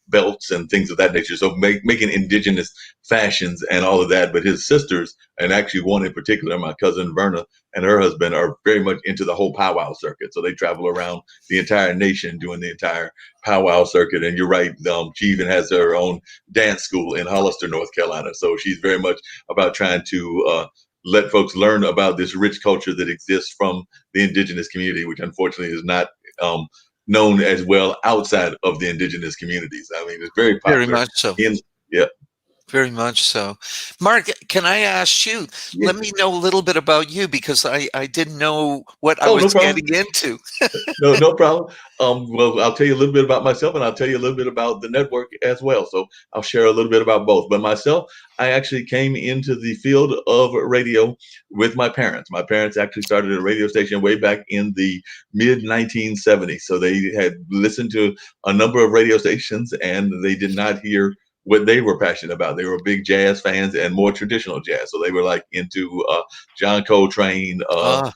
belts and things of that nature. So making Indigenous fashions and all of that. But his sisters, and actually one in particular, my cousin Verna and her husband, are very much into the whole powwow circuit. So they travel around the entire nation doing the entire powwow circuit. And you're right, she even has her own dance school in Hollister, North Carolina. So she's very much about trying to let folks learn about this rich culture that exists from the indigenous community, which unfortunately is not um, known as well outside of the indigenous communities. I mean, it's very Very popular much so. in, yeah. Very much so. Mark, can I ask you, let Yes. me know a little bit about you because I didn't know what I Oh, was no problem. getting into. No, no problem. Well, I'll tell you a little bit about myself, and I'll tell you a little bit about the network as well. So I'll share a little bit about both. But myself, I actually came into the field of radio with my parents. My parents actually started a radio station way back in the mid 1970s. So they had listened to a number of radio stations, and they did not hear what they were passionate about. They were big jazz fans and more traditional jazz. So they were like into John Coltrane, Ah,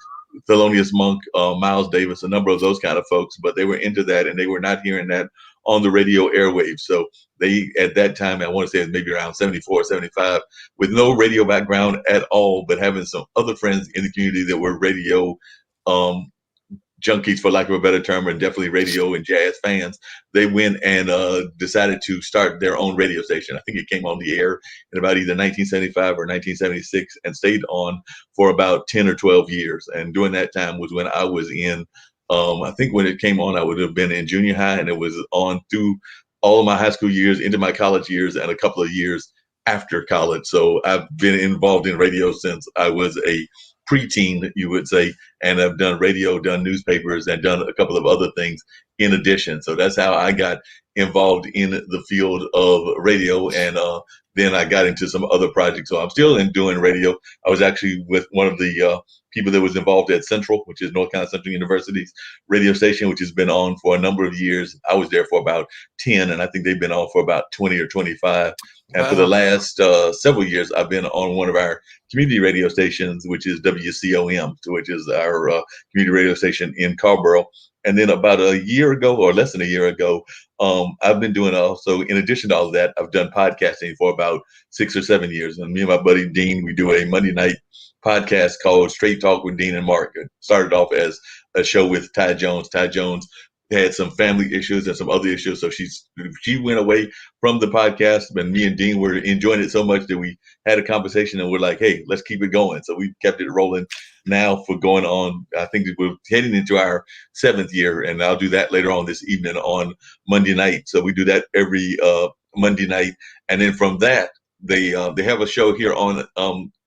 Thelonious Monk, Miles Davis, a number of those kind of folks, but they were into that and they were not hearing that on the radio airwaves. So they, at that time, I want to say it's maybe around 74, 75, with no radio background at all, but having some other friends in the community that were radio um, junkies, for lack of a better term, and definitely radio and jazz fans, they went and decided to start their own radio station. I think it came on the air in about either 1975 or 1976 and stayed on for about 10 or 12 years. And during that time was when I was in, I think when it came on, I would have been in junior high, and it was on through all of my high school years, into my college years, and a couple of years after college. So I've been involved in radio since I was a preteen, you would say, and I've done radio, done newspapers, and done a couple of other things in addition. So that's how I got involved in the field of radio, and then I got into some other projects. So I'm still in doing radio. I was actually with one of the people that was involved at Central, which is North Carolina Central University's radio station, which has been on for a number of years. I was there for about 10, and I think they've been on for about 20 or 25. And for the wow. last several years, I've been on one of our community radio stations, which is WCOM, which is our community radio station in Carborough. And then about a year ago, or less than a year ago, I've been doing also, in addition to all of that, I've done podcasting for about 6 or 7 years. And me and my buddy Dean, we do a Monday night podcast called Straight Talk with Dean and Mark. It started off as a show with Ty Jones. Ty Jones had some family issues and some other issues, so she went away from the podcast. And me and Dean were enjoying it so much that we had a conversation, and we're like, "Hey, let's keep it going." So we kept it rolling now for going on. I think we're heading into our 7th year, and I'll do that later on this evening on Monday night. So we do that every Monday night, and then from that, they have a show here on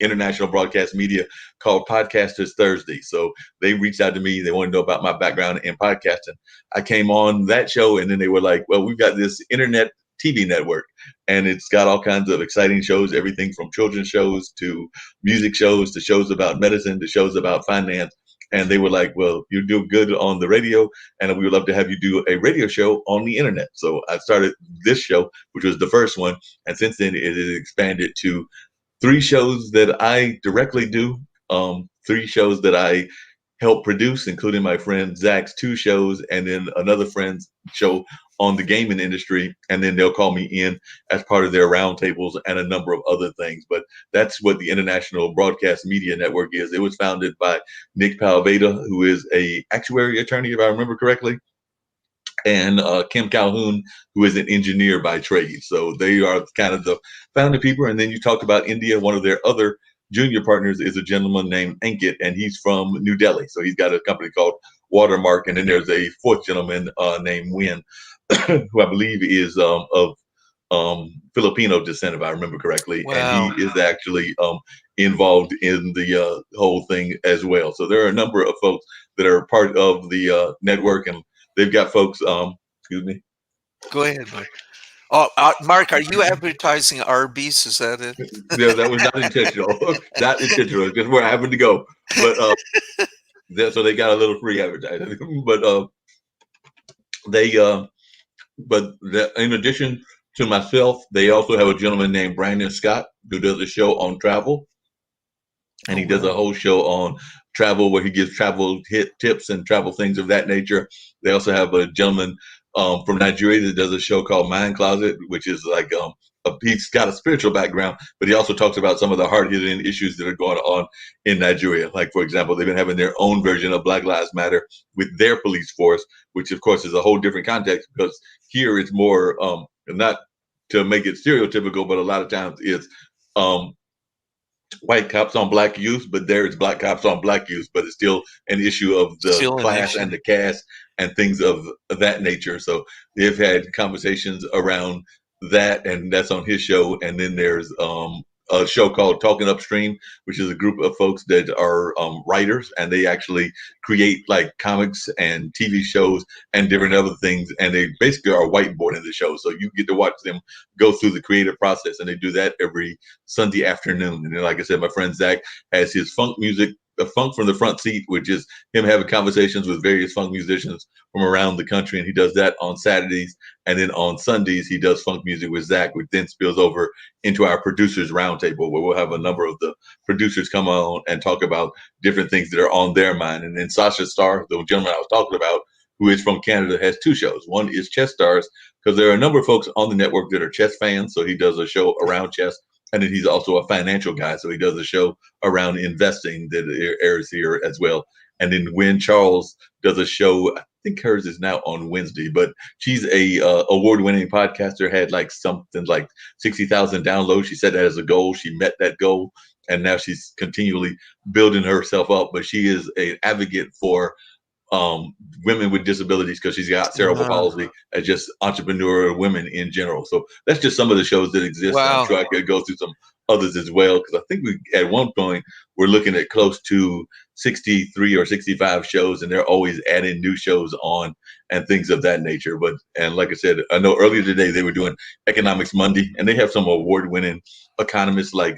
International Broadcast Media called Podcasters Thursday. So they reached out to me. They wanted to know about my background in podcasting. I came on that show, and then they were like, "Well, we've got this internet TV network, and it's got all kinds of exciting shows, everything from children's shows to music shows to shows about medicine to shows about finance." And they were like, "Well, you do good on the radio, and we would love to have you do a radio show on the internet." So I started this show, which was the first one, and since then it has expanded to 3 shows that I directly do, 3 shows that I help produce, including my friend Zach's two shows, and then another friend's show on the gaming industry. And then they'll call me in as part of their roundtables and a number of other things. But that's what the International Broadcast Media Network is. It was founded by Nick Palveda, who is a actuary attorney, if I remember correctly, and Kim Calhoun, who is an engineer by trade. So they are kind of the founding people. And then you talked about India. One of their other junior partners is a gentleman named Ankit, and he's from New Delhi. So he's got a company called Watermark. And then there's a fourth gentleman named Win, who I believe is of Filipino descent, if I remember correctly. And he Wow. is actually involved in the whole thing as well. So there are a number of folks that are part of the network, and they've got folks. Excuse me. Go ahead, Mark. Oh, Mark, are you advertising Arby's? Is that it? Yeah, that was not intentional. Not intentional. Just where I happened to go. But so they got a little free advertising. But they but in addition to myself, they also have a gentleman named Brandon Scott who does a show on travel, and Oh, he does a wow. whole show on travel where he gives travel hit tips and travel things of that nature. They also have a gentleman from Nigeria that does a show called Mind Closet, which is like he's got a spiritual background, but he also talks about some of the hard hitting issues that are going on in Nigeria. Like, for example, they've been having their own version of Black Lives Matter with their police force, which of course is a whole different context because here it's more not to make it stereotypical, but a lot of times it's um, white cops on black youth, but there it's black cops on black youth, but it's still an issue of the Still an class issue. and the caste and things of that nature. So they've had conversations around that, and that's on his show. And then there's a show called Talking Upstream, which is a group of folks that are writers, and they actually create like comics and TV shows and different other things. And they basically are whiteboarding the show, so you get to watch them go through the creative process. And they do that every Sunday afternoon. And then, like I said, my friend Zach has his funk music, the funk from the front seat, which is him having conversations with various funk musicians from around the country. And he does that on Saturdays. And then on Sundays, he does funk music with Zach, which then spills over into our producers roundtable, where we'll have a number of the producers come on and talk about different things that are on their mind. And then Sasha Starr, the gentleman I was talking about, who is from Canada, has two shows. One is Chess Stars, because there are a number of folks on the network that are chess fans. So he does a show around chess. And then he's also a financial guy. So he does a show around investing that airs here as well. And then Win Charles does a show. I think hers is now on Wednesday, but she's a award-winning podcaster. Had like something like 60,000 downloads. She set that as a goal. She met that goal, and now she's continually building herself up. But she is an advocate for um, women with disabilities because she's got cerebral Wow. palsy and just entrepreneurial women in general. So that's just some of the shows that exist. And I'm Wow. sure I could go through some others as well because I think we at one point we're looking at close to 63 or 65 shows, and they're always adding new shows on and things of that nature. But and like I said, I know earlier today they were doing Economics Monday, and they have some award-winning economists like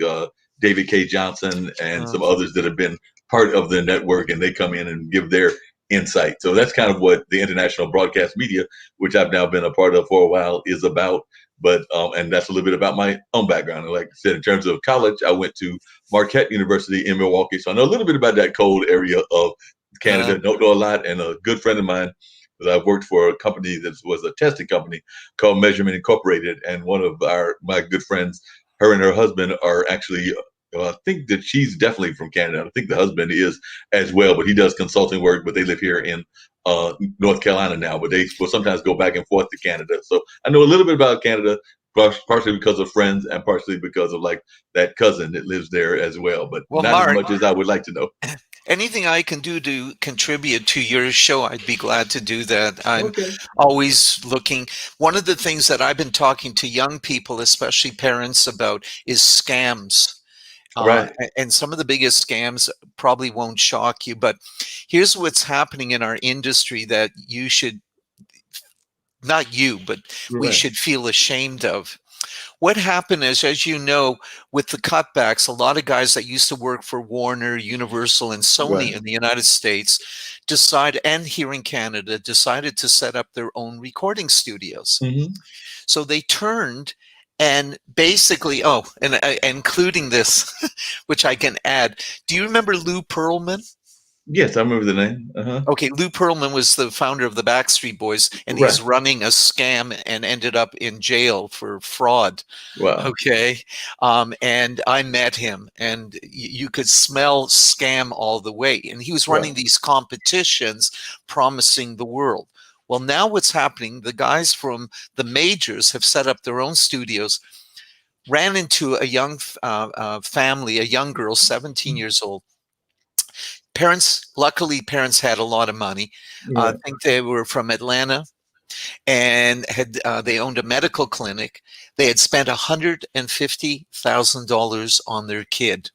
David K. Johnson and Uh, some others that have been part of the network, and they come in and give their insight. So that's kind of what the international broadcast media, which I've now been a part of for a while, is about. But and that's a little bit about my own background. And like I said, in terms of college, I went to Marquette University in Milwaukee, so I know a little bit about that cold area of uh, Canada. Don't know a lot. And a good friend of mine, because I've worked for a company that was a testing company called Measurement Incorporated, and one of my good friends, her and her husband are actually. I think that she's definitely from Canada. I think the husband is as well, but he does consulting work. But they live here in North Carolina now. But they will sometimes go back and forth to Canada. So I know a little bit about Canada, partially because of friends and partially because of like that cousin that lives there as well. But well, not as Mark, much as I would like to know. anything I can do to contribute to your show, I'd be glad to do that. I'm Okay. always looking. One of the things that I've been talking to young people, especially parents, about is scams. Right. And some of the biggest scams probably won't shock you, but here's what's happening in our industry that you should, not you, but we Right. should feel ashamed of. What happened is, as you know, with the cutbacks, a lot of guys that used to work for Warner, Universal, and Sony Right. in the United States decided, and here in Canada, decided to set up their own recording studios. Mm-hmm. So they turned and basically, oh, and including this, which I can add. Do you remember Lou Pearlman? Yes, I remember the name. Uh-huh. Okay, Lou Pearlman was the founder of the Backstreet Boys, and he's Right. running a scam and ended up in jail for fraud. Wow. Okay. And I met him, and you could smell scam all the way. And he was Right. running these competitions promising the world. Well, now what's happening, the guys from the majors have set up their own studios, ran into a young family, a young girl, 17 years old. Parents, luckily, parents had a lot of money. I Right. think they were from Atlanta, and had they owned a medical clinic. They had spent $150,000 on their kid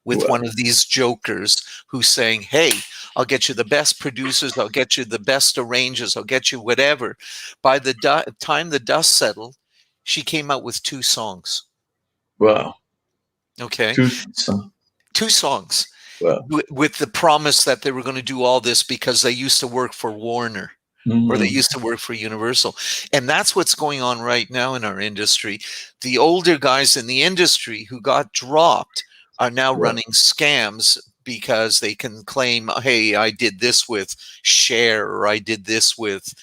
with Wow. one of these jokers who's saying, "Hey, I'll get you the best producers, I'll get you the best arrangers, I'll get you whatever." By the time the dust settled, she came out with two songs. Wow. Okay, Two. S- two songs Wow. with the promise that they were going to do all this because they used to work for Warner, or they Mm-hmm. used to work for Universal. And that's what's going on right now in our industry. The older guys in the industry who got dropped are now Right. running scams because they can claim, hey, I did this with Cher, or I did this with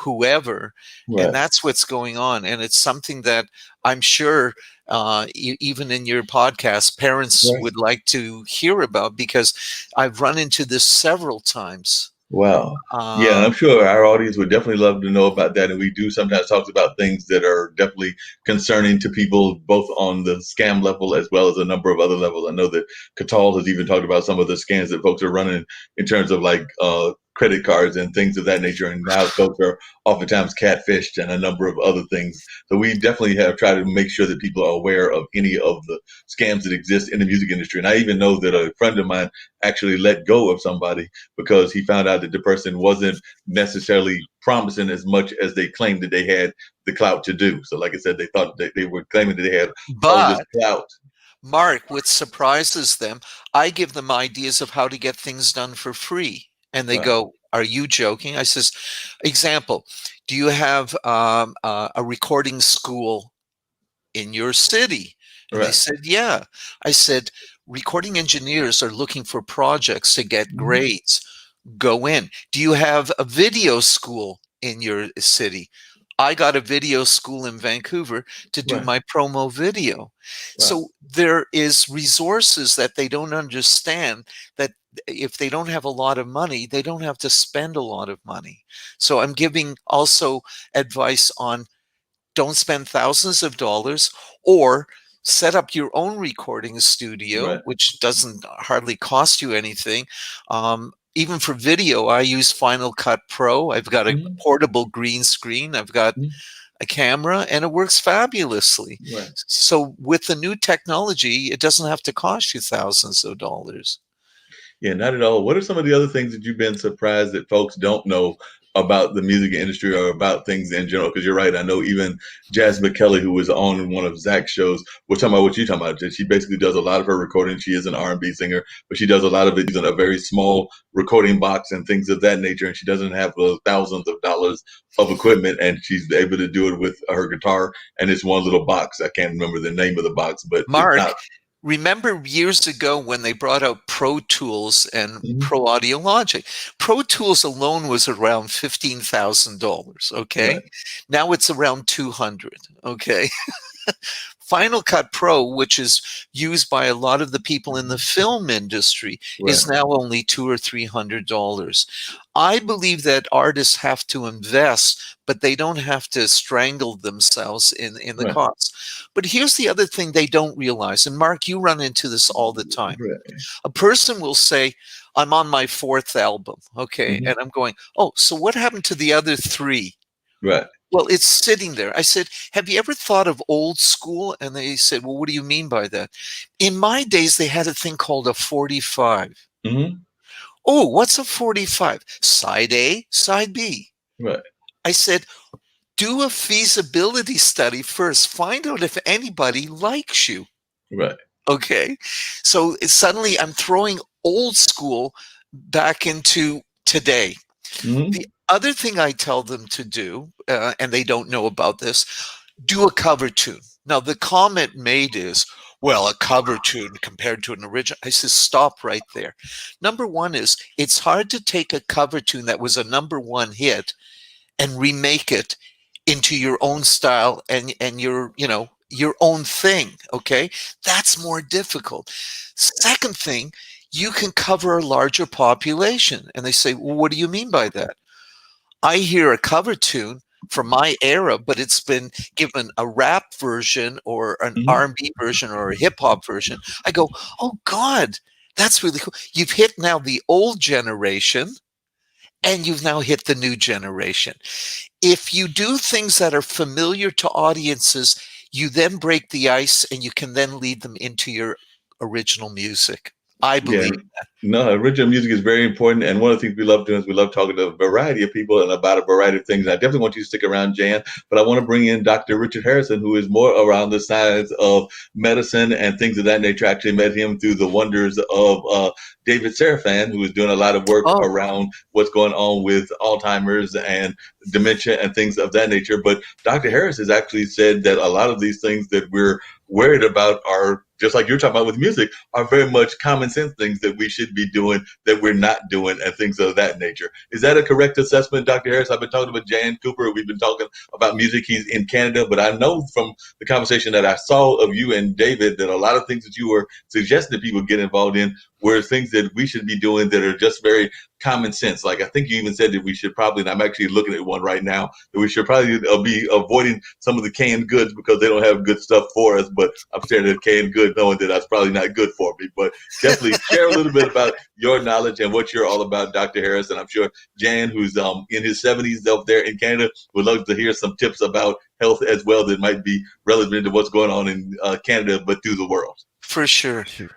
whoever. And Right. that's what's going on. And it's something that I'm sure, even in your podcast, parents Right. would like to hear about, because I've run into this several times. Wow. Yeah, and Uh, I'm sure our audience would definitely love to know about that. And we do sometimes talk about things that are definitely concerning to people, both on the scam level as well as a number of other levels. I know that Catal has even talked about some of the scams that folks are running in terms of like credit cards and things of that nature. And how folks are oftentimes catfished and a number of other things. So we definitely have tried to make sure that people are aware of any of the scams that exist in the music industry. And I even know that a friend of mine actually let go of somebody because he found out that the person wasn't necessarily promising as much as they claimed that they had the clout to do. So, like I said, they thought that they were claiming that they had all of this but clout. Mark, what surprises them, I give them ideas of how to get things done for free. And they Right, go, "Are you joking?" I says, "Example, do you have a recording school in your city?" And they right, said, "Yeah." I said, "Recording engineers are looking for projects to get mhm, grades. Go in. Do you have a video school in your city?" I got a video school in Vancouver to do right, my promo video. right, So there is resources that they don't understand, that if they don't have a lot of money, they don't have to spend a lot of money. So I'm giving also advice on, don't spend thousands of dollars, or set up your own recording studio, right, which doesn't hardly cost you anything. Even for video, I use Final Cut Pro. I've got a mhm, portable green screen, I've got mhm, a camera, and it works fabulously. right. So with the new technology, it doesn't have to cost you thousands of dollars. Yeah, not at all. What are some of the other things that you've been surprised that folks don't know about the music industry or about things in general? Because you're right. I know even Jasmine Kelly, who was on one of Zach's shows, was talking about what you're talking about. That she basically does a lot of her recording. She is an R&B singer, but she does a lot of it using a very small recording box and things of that nature. And she doesn't have those thousands of dollars of equipment, and she's able to do it with her guitar and it's one little box. I can't remember the name of the box, but it's not. Mark, remember years ago when they brought out Pro Tools and Mhm. Pro Audio Logic? Pro Tools alone was around $15,000. Okay, Right, now it's around 200. Okay, Final Cut Pro, which is used by a lot of the people in the mhm, film industry, right, is now only $200 or $300. I believe that artists have to invest, but they don't have to strangle themselves in the right, costs. But here's the other thing they don't realize, and Mark, you run into this all the time. right. A person will say, "I'm on my fourth album." Okay. Mhm. And I'm going, "Oh, so what happened to the other three?" Right, Well, it's sitting there. I said, "Have you ever thought of old school?" And they said, "Well, what do you mean by that?" In my days, they had a thing called a 45. mhm, Oh, what's a 45? Side A, side B. right, I said, "Do a feasibility study first. Find out if anybody likes you." right, Okay. So suddenly I'm throwing old school back into today. The mhm, other thing I tell them to do, and they don't know about this, do a cover tune. Now, the comment made is, Well, a cover tune compared to an original. I says, stop right there. Number one is it's hard to take a cover tune that was a number one hit and remake it into your own style and your own thing. Okay, that's more difficult. Second thing, you can cover a larger population, and they say, well, what do you mean by that? I hear a cover tune from my era, but it's been given a rap version or an Mhm. R&B version or a hip hop version. I go, oh God, that's really cool. You've hit now the old generation and you've now hit the new generation. If you do things that are familiar to audiences, you then break the ice and you can then lead them into your original music. I Yeah, believe. no, original music is very important. And one of the things we love doing is we love talking to a variety of people and about a variety of things. I definitely want you to stick around, Jan, but I want to bring in Dr. Richard Harrison, who is more around the science of medicine and things of that nature. I actually met him through the wonders of David Serafan, who is doing a lot of work Oh, around what's going on with Alzheimer's and dementia and things of that nature. But Dr. Harris has actually said that a lot of these things that we're worried about are just like you're talking about with music, are very much common sense things that we should be doing that we're not doing and things of that nature. Is that a correct assessment, Dr. Harris? I've been talking with Jan Cooper. We've been talking about music. He's in Canada, but I know from the conversation that I saw of you and David that a lot of things that you were suggesting that people get involved in were things that we should be doing that are just very common sense. Like I think you even said that we should probably, and I'm actually looking at one right now, that we should probably be avoiding some of the canned goods because they don't have good stuff for us. But I'm staring at canned goods knowing that that's probably not good for me. But definitely share a little bit about your knowledge and what you're all about, Dr. Harris. And I'm sure Jan, who's in his 70s up there in Canada, would love to hear some tips about health as well that might be relevant to what's going on in Canada, but through the world. for sure. Sure.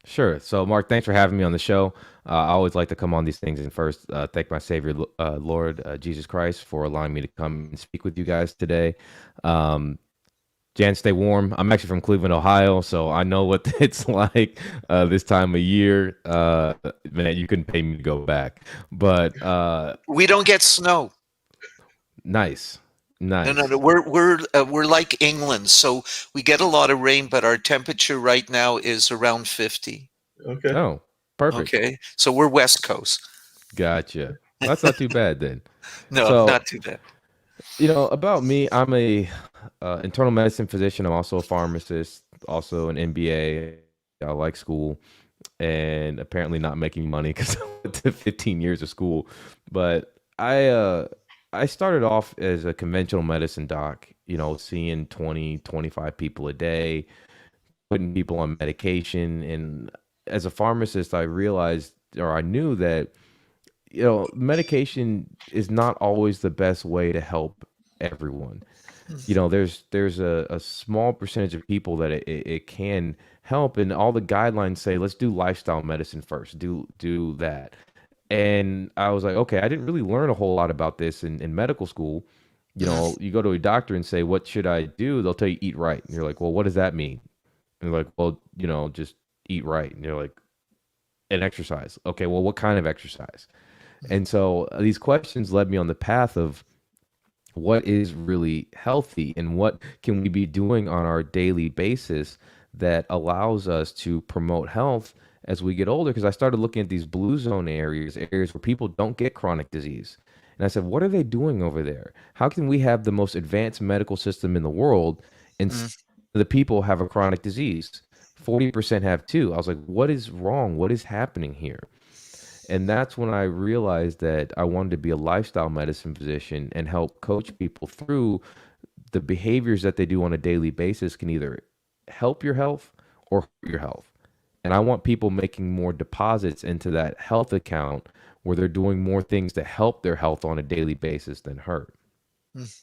Sure. So, Mark, thanks for having me on the show. I always like to come on these things and first thank my Savior, Lord Jesus Christ, for allowing me to come and speak with you guys today. Um, Jan, stay warm. I'm actually from Cleveland, Ohio, so I know what it's like this time of year. Man, you couldn't pay me to go back, but We don't get snow. nice, No, no, no. nice. We're like England, so we get a lot of rain, but our temperature right now is around 50. Okay. Oh, perfect. Okay, so we're West Coast. Gotcha. That's not too bad then. No, So, not too bad. about me, I'm a internal medicine physician. I'm also a pharmacist, also an MBA. I like school, and apparently not making money because I went to 15 years of school. But I started off as a conventional medicine doc. Seeing 20, 25 people a day, putting people on medication, and as a pharmacist, I realized or I knew that medication is not always the best way to help everyone. There's a small percentage of people that it can help, and all the guidelines say let's do lifestyle medicine first, do that. And I was like, okay, I didn't really learn a whole lot about this in medical school. Mm, You go to a doctor and say, what should I do? They'll tell you eat right, and you're like, well, what does that mean? And they're like, well, just eat right, and you're like, and exercise. Okay, well, what kind of exercise? And so these questions led me on the path of what is really healthy and what can we be doing on our daily basis that allows us to promote health as we get older. Because I started looking at these blue zone areas where people don't get chronic disease. And I said, what are they doing over there? How can we have the most advanced medical system in the world and mm, the people have a chronic disease? 40% have too. I was like, what is wrong? What is happening here? And that's when I realized that I wanted to be a lifestyle medicine physician and help coach people through the behaviors that they do on a daily basis can either help your health or hurt your health. And I want people making more deposits into that health account where they're doing more things to help their health on a daily basis than hurt. mm.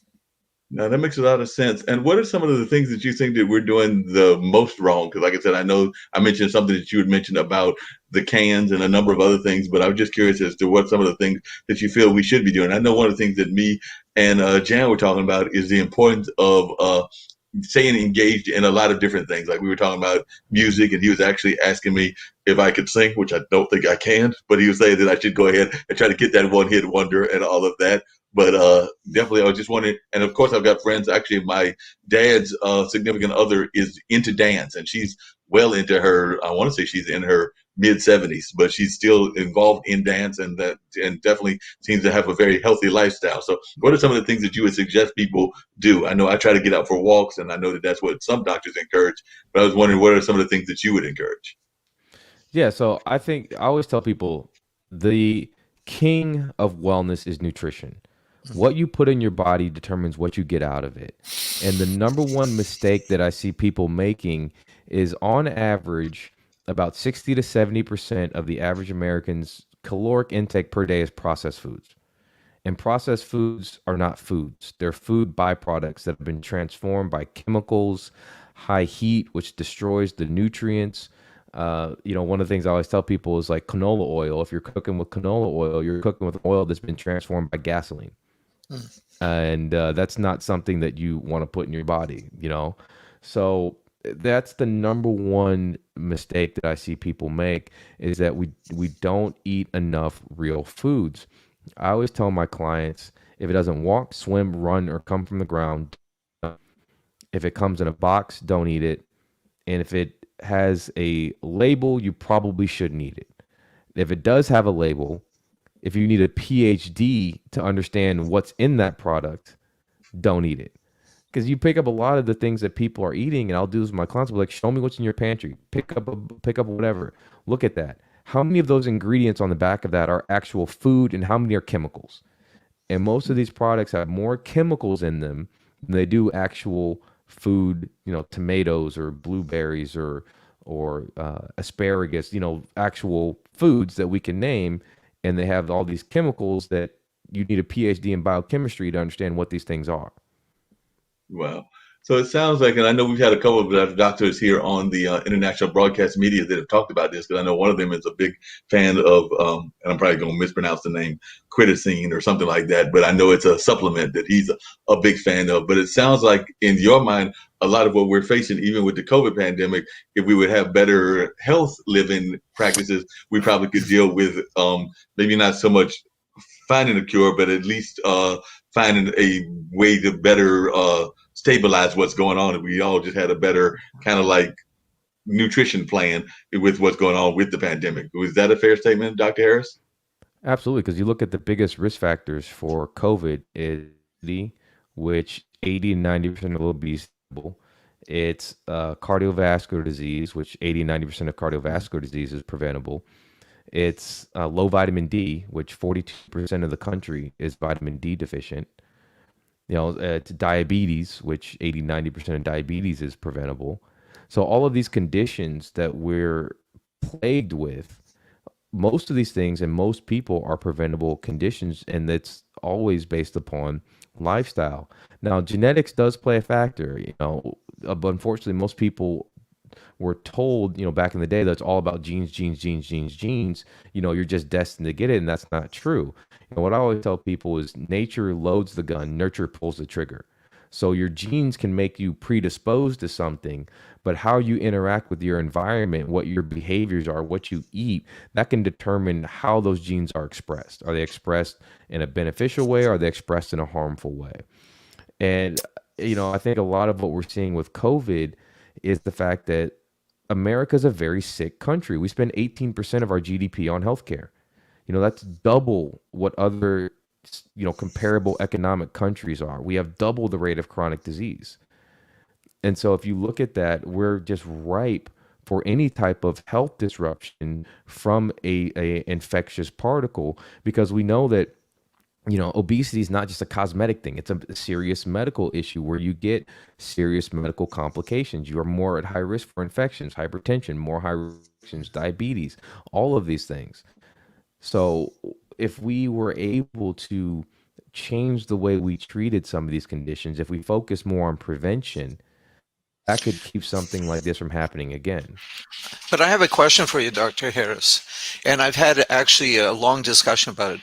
Now that makes a lot of sense. And what are some of the things that you think that we're doing the most wrong? Because, like I said, I know I mentioned something that you had mentioned about the cans and a number of other things, but I was just curious as to what some of the things that you feel we should be doing. I know one of the things that me and Jan were talking about is the importance of staying engaged in a lot of different things. Like we were talking about music, and he was actually asking me if I could sing, which I don't think I can, but he was saying that I should go ahead and try to get that one hit wonder and all of that. But definitely, I was just wondering. And of course, I've got friends. Actually, my dad's significant other is into dance, and she's well into her. I want to say she's in her mid 70s, but she's still involved in dance, and definitely seems to have a very healthy lifestyle. So, what are some of the things that you would suggest people do? I know I try to get out for walks, and I know that that's what some doctors encourage. But I was wondering, what are some of the things that you would encourage? Yeah, so I think I always tell people the king of wellness is nutrition. What you put in your body determines what you get out of it. And the number one mistake that I see people making is on average, about 60 to 70% of the average American's caloric intake per day is processed foods. And processed foods are not foods. They're food byproducts that have been transformed by chemicals, high heat, which destroys the nutrients. One of the things I always tell people is like canola oil. If you're cooking with canola oil, you're cooking with oil that's been transformed by gasoline. And that's not something that you want to put in your body. So that's the number one mistake that I see people make is that we don't eat enough real foods. I always tell my clients if it doesn't walk, swim, run, or come from the ground, if it comes in a box, don't eat it. And if it has a label, you probably shouldn't eat it. If it does have a label, if you need a PhD to understand what's in that product, don't eat it. Because you pick up a lot of the things that people are eating, and I'll do this with my clients. I'll be like, show me what's in your pantry. Pick up whatever. Look at that. How many of those ingredients on the back of that are actual food, and how many are chemicals? And most of these products have more chemicals in them than they do actual food. Tomatoes or blueberries or asparagus. Actual foods that we can name, and they have all these chemicals that you need a PhD in biochemistry to understand what these things are. Wow. So it sounds like, and I know we've had a couple of doctors here on the international broadcast media that have talked about this, because I know one of them is a big fan of, and I'm probably going to mispronounce the name, Criticine or something like that, but I know it's a supplement that he's a big fan of. But it sounds like, in your mind, a lot of what we're facing, even with the COVID pandemic, if we would have better health living practices, we probably could deal with maybe not so much finding a cure, but at least finding a way to better stabilize what's going on. If we all just had a better kind of like nutrition plan with what's going on with the pandemic. Was that a fair statement, Dr. Harris? Absolutely, because you look at the biggest risk factors for COVID is obesity, which 80 and 90% of obese people. It's cardiovascular disease, which 80 and 90% of cardiovascular disease is preventable. It's low vitamin D, which 42% of the country is vitamin D deficient. It's diabetes, which 80, 90% of diabetes is preventable. So all of these conditions that we're plagued with, most of these things and most people are preventable conditions, and that's always based upon lifestyle. Now, genetics does play a factor, but unfortunately, most people were told, back in the day, that's all about genes, genes, genes, genes, genes. You're just destined to get it, and that's not true. What I always tell people is nature loads the gun, nurture pulls the trigger. So your genes can make you predisposed to something, but how you interact with your environment, what your behaviors are, what you eat, that can determine how those genes are expressed. Are they expressed in a beneficial way? Or are they expressed in a harmful way? And, I think a lot of what we're seeing with COVID is the fact that America is a very sick country. We spend 18% of our GDP on healthcare. That's double what other, comparable economic countries are. We have double the rate of chronic disease. And so if you look at that, we're just ripe for any type of health disruption from a infectious particle, because we know that obesity is not just a cosmetic thing. It's a serious medical issue where you get serious medical complications. You are more at high risk for infections, hypertension, more high risk infections, diabetes, all of these things. So if we were able to change the way we treated some of these conditions, if we focus more on prevention, that could keep something like this from happening again. But I have a question for you, Dr. Harris, and I've had actually a long discussion about it.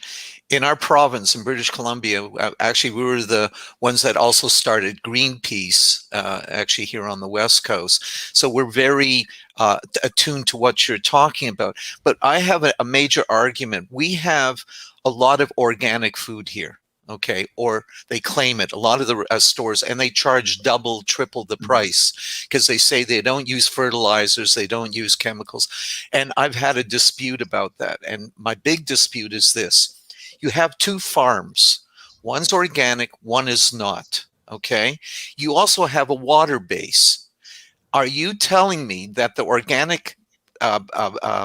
In our province in British Columbia, actually, we were the ones that also started Greenpeace, actually here on the West Coast. So we're very attuned to what you're talking about. But I have a major argument. We have a lot of organic food here. Okay, or they claim it. A lot of the stores, and they charge double, triple the price because they say they don't use fertilizers, they don't use chemicals. And I've had a dispute about that. And my big dispute is this: you have two farms, one's organic, one is not. Okay, you also have a water base. Are you telling me that the organic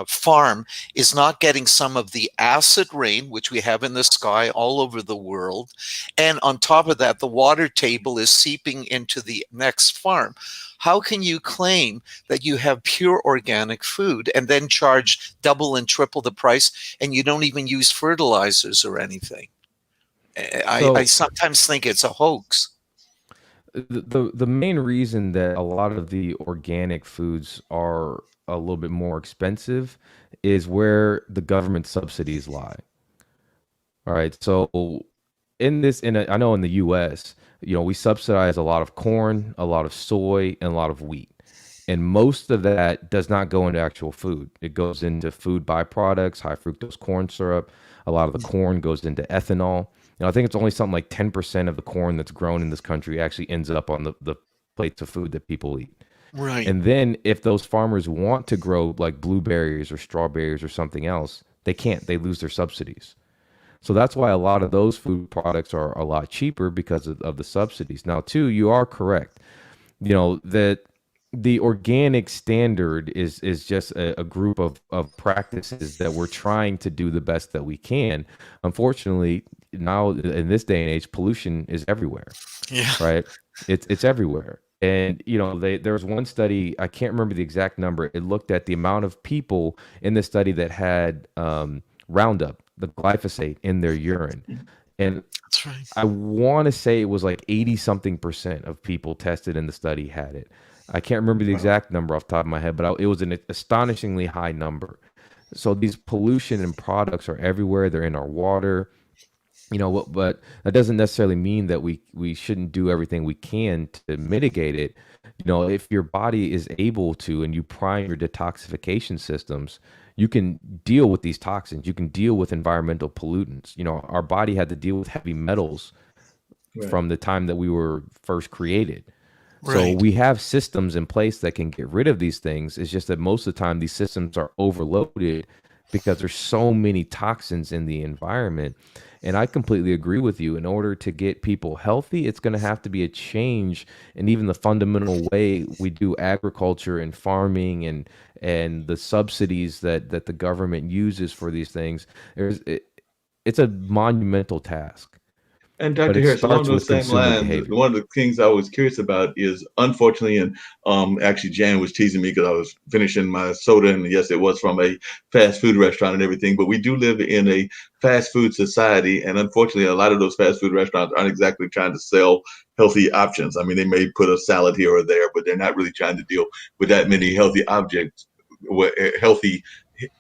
farm is not getting some of the acid rain, which we have in the sky all over the world? And on top of that, the water table is seeping into the next farm. How can you claim that you have pure organic food and then charge double and triple the price and you don't even use fertilizers or anything? I So sometimes think it's a hoax. the main reason that a lot of the organic foods are a little bit more expensive is where the government subsidies lie. All right. So I know in the US, we subsidize a lot of corn, a lot of soy, and a lot of wheat. And most of that does not go into actual food. It goes into food byproducts, high fructose corn syrup. A lot of the corn goes into ethanol. I think it's only something like 10% of the corn that's grown in this country actually ends up on the plates of food that people eat. Right. And then if those farmers want to grow like blueberries or strawberries or something else, they can't. They lose their subsidies. So that's why a lot of those food products are a lot cheaper because of the subsidies. Now, too, you are correct. That the organic standard is just a group of practices that we're trying to do the best that we can. Unfortunately, now in this day and age, pollution is everywhere, Yeah. right? It's everywhere. And there was one study, I can't remember the exact number. It looked at the amount of people in the study that had Roundup, the glyphosate, in their urine. And That's right. I want to say it was like 80 something percent of people tested in the study had it. I can't remember the Wow. exact number off the top of my head, but it was an astonishingly high number. So these pollution and products are everywhere. They're in our water, but that doesn't necessarily mean that we shouldn't do everything we can to mitigate it. If your body is able to and you prime your detoxification systems, you can deal with these toxins. You can deal with environmental pollutants. Our body had to deal with heavy metals Right. from the time that we were first created. So Right. we have systems in place that can get rid of these things. It's just that most of the time these systems are overloaded because there's so many toxins in the environment. And I completely agree with you. In order to get people healthy, it's going to have to be a change in even the fundamental way we do agriculture and farming and the subsidies that the government uses for these things. It's a monumental task, And but Dr. it Harris, along starts those with same consumer lines, behavior. one of the things I was curious about is, unfortunately, and actually Jan was teasing me because I was finishing my soda, and yes, it was from a fast food restaurant and everything. But we do live in a fast food society, and unfortunately, a lot of those fast food restaurants aren't exactly trying to sell healthy options. I mean, they may put a salad here or there, but they're not really trying to deal with that many healthy objects, healthy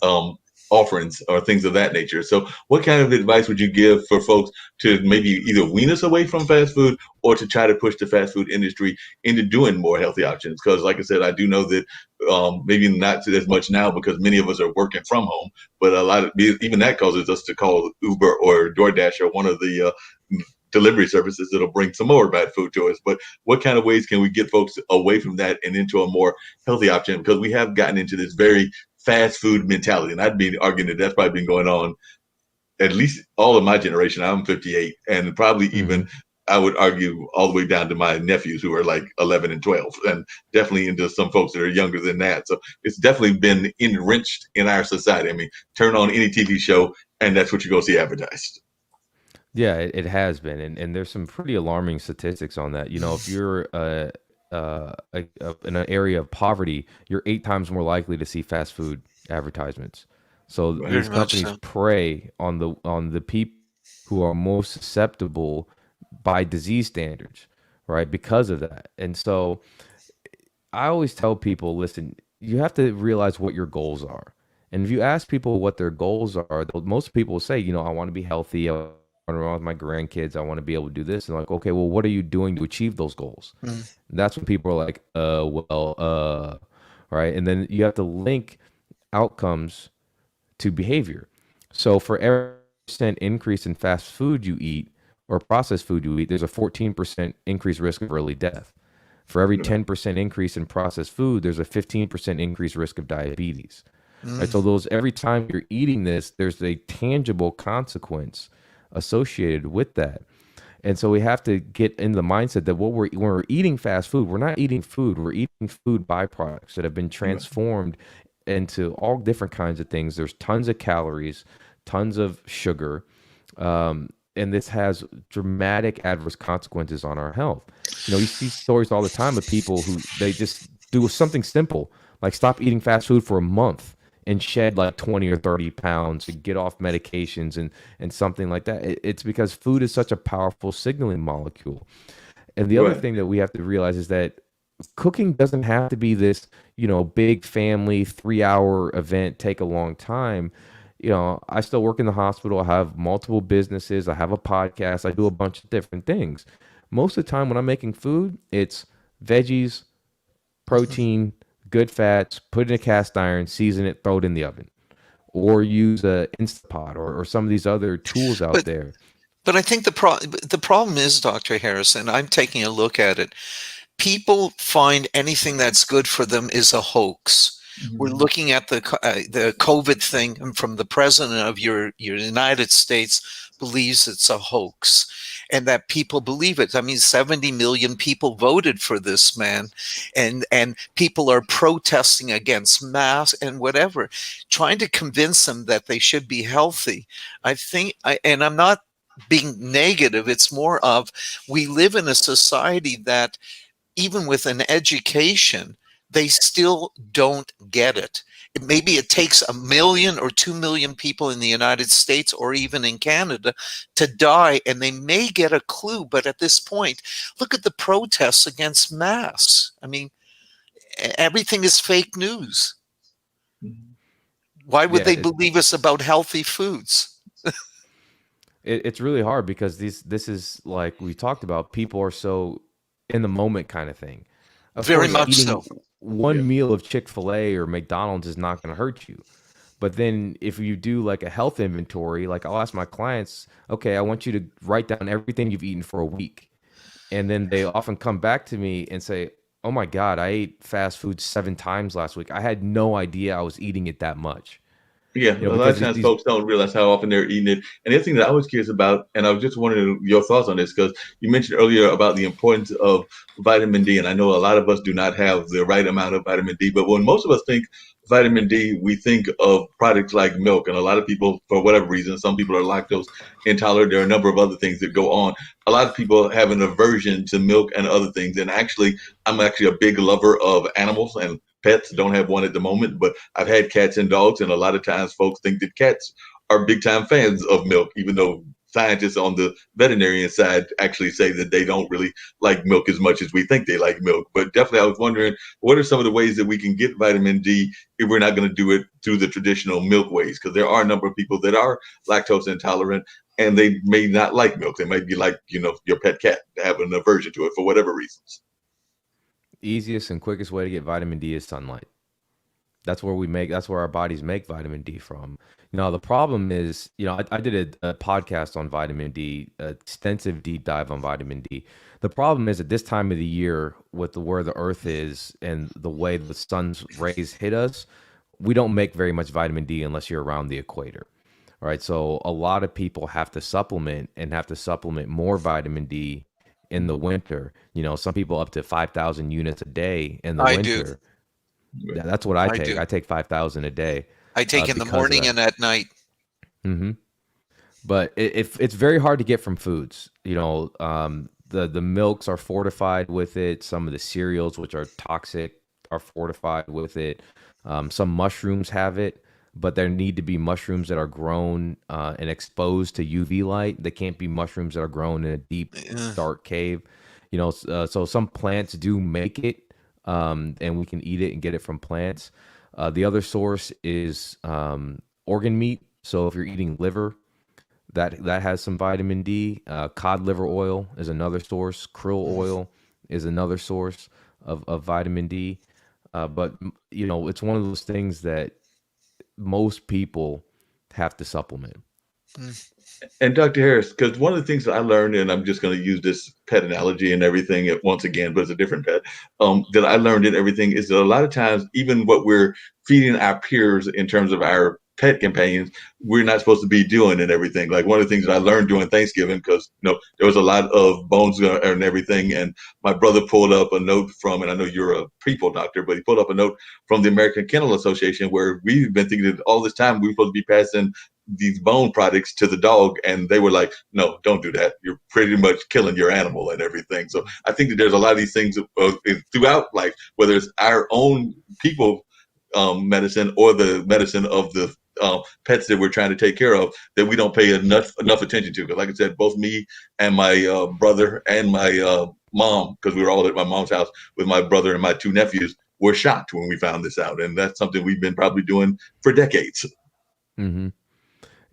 um, offerings or things of that nature. So, what kind of advice would you give for folks to maybe either wean us away from fast food or to try to push the fast food industry into doing more healthy options? Because, like I said, I do know that maybe not as much now because many of us are working from home, but a lot of even that causes us to call Uber or DoorDash or one of the delivery services that'll bring some more bad food to us. But what kind of ways can we get folks away from that and into a more healthy option? Because we have gotten into this very fast food mentality, and I'd be arguing that that's probably been going on at least all of my generation. I'm 58, and probably Hmm. even I would argue all the way down to my nephews who are like 11 and 12, and definitely into some folks that are younger than that. So it's definitely been enriched in our society. I mean, turn on any TV show, and that's what you go see advertised. Yeah, it has been, and there's some pretty alarming statistics on that. If you're in an area of poverty, you're 8 times more likely to see fast food advertisements. So Right. these Very much companies so. prey on the people who are most susceptible by disease standards, right? Because of that. And so I always tell people, listen, you have to realize what your goals are. And if you ask people what their goals are, most people will say, I want to be healthy. I want to run with my grandkids. I want to be able to do this. And like, okay, well, what are you doing to achieve those goals? Mm. And that's when people are like, right. And then you have to link outcomes to behavior. So for every percent increase in fast food you eat, or processed food you eat, there's a 14% increased risk of early death. For every Right. 10% increase in processed food, there's a 15% increased risk of diabetes. Right. Mm. So those every time you're eating this, there's a tangible consequence associated with that. And so we have to get in the mindset that when we're eating fast food, we're not eating food. We're eating food byproducts that have been Right. transformed into all different kinds of things. There's tons of calories, tons of sugar, and this has dramatic adverse consequences on our health. You see stories all the time of people who they just do something simple, like stop eating fast food for a month and shed like 20 or 30 pounds and get off medications and something like that. It's because food is such a powerful signaling molecule. And the other Right. thing that we have to realize is that cooking doesn't have to be this, big family 3-hour event, take a long time. I still work in the hospital. I have multiple businesses. I have a podcast. I do a bunch of different things. Most of the time when I'm making food, it's veggies, protein, good fats, put it in a cast iron, season it, throw it in the oven, or use a Instapot or some of these other tools out But there. but I think the problem is, Dr. Harrison, I'm taking a look at it. People find anything that's good for them is a hoax. We're Mhm. looking at the COVID thing, and from the president of your United States believes it's a hoax, and that people believe it. I mean, 70 million people voted for this man, and people are protesting against masks and whatever, trying to convince them that they should be healthy. And I'm not being negative. It's more of we live in a society that even with an education, they still don't get it. Maybe it takes 1 million or 2 million people in the United States or even in Canada to die, and they may get a clue. But at this point, look at the protests against masks. I mean, everything is fake news. Mhm. Why would Yeah, they believe us about healthy foods? it's really hard because this is like we talked about. People are so in the moment kind of thing. Of Very course, Right. much eating so. Yeah. one meal of Chick-fil-A or McDonald's is not going to hurt you. But then if you do like a health inventory, like I'll ask my clients, okay, I want you to write down everything you've eaten for a week. And then they often come back to me and say, "Oh my God, I ate fast food 7 times last week. I had no idea I was eating it that much." Yeah, a lot Because of times these folks don't realize how often they're eating it. And the other thing that I was curious about, and I was just wondering your thoughts on this, because you mentioned earlier about the importance of vitamin D, and I know a lot of us do not have the right amount of vitamin D. But when most of us think vitamin D, we think of products like milk, and a lot of people, for whatever reason, some people are lactose intolerant. There are a number of other things that go on. A lot of people have an aversion to milk and other things. And actually, I'm actually a big lover of animals and pets. Don't have one at the moment, but I've had cats and dogs, and a lot of times folks think that cats are big time fans of milk, even though scientists on the veterinarian side actually say that they don't really like milk as much as we think they like milk. But definitely, I was wondering what are some of the ways that we can get vitamin D if we're not going to do it through the traditional milk ways? Because there are a number of people that are lactose intolerant and they may not like milk. They might be like, your pet cat, have an aversion to it for whatever reasons. easiest and quickest way to get vitamin D is sunlight. That's where our bodies make vitamin D from. The problem is, I did a podcast on vitamin D, an extensive deep dive on vitamin D. The problem is at this time of the year, with where the earth is and the way the sun's rays hit us, we don't make very much vitamin D unless you're around the equator. All right. So a lot of people have to supplement and have to supplement more vitamin D in the winter. Some people up to 5,000 units a day in the I do. winter. That's what I I take. do. I take 5,000 a day I take in the because of morning that. and at night. hmm But it's very hard to get from foods. The milks are fortified with it. Some of the cereals, which are toxic, are fortified with it. Some mushrooms have it, but there need to be mushrooms that are grown and exposed to UV light. They can't be mushrooms that are grown in a deep, Uh, dark cave. So some plants do make it, and we can eat it and get it from plants. The other source is organ meat. So if you're eating liver, that has some vitamin D. Cod liver oil is another source. Krill oil is another source of vitamin D. But it's one of those things that most people have to supplement. Mm. And Dr. Harris, because one of the things that I learned, and I'm just going to use this pet analogy and everything once again, but it's a different pet, that I learned in everything is that a lot of times, even what we're feeding our peers in terms of our pet companions, we're not supposed to be doing and everything. Like one of the things that I learned during Thanksgiving, because there was a lot of bones and everything, and my brother pulled up a note from, and I know you're a people doctor, but he pulled up a note from the American Kennel Association where we've been thinking that all this time we were supposed to be passing these bone products to the dog, and they were like, no, don't do that, you're pretty much killing your animal and everything. So I think that there's a lot of these things throughout life, whether it's our own people medicine or the medicine of the pets that we're trying to take care of, that we don't pay enough attention to. Because like I said, both me and my brother and my mom, because we were all at my mom's house with my brother and my two nephews, were shocked when we found this out, and that's something we've been probably doing for decades. Hmm.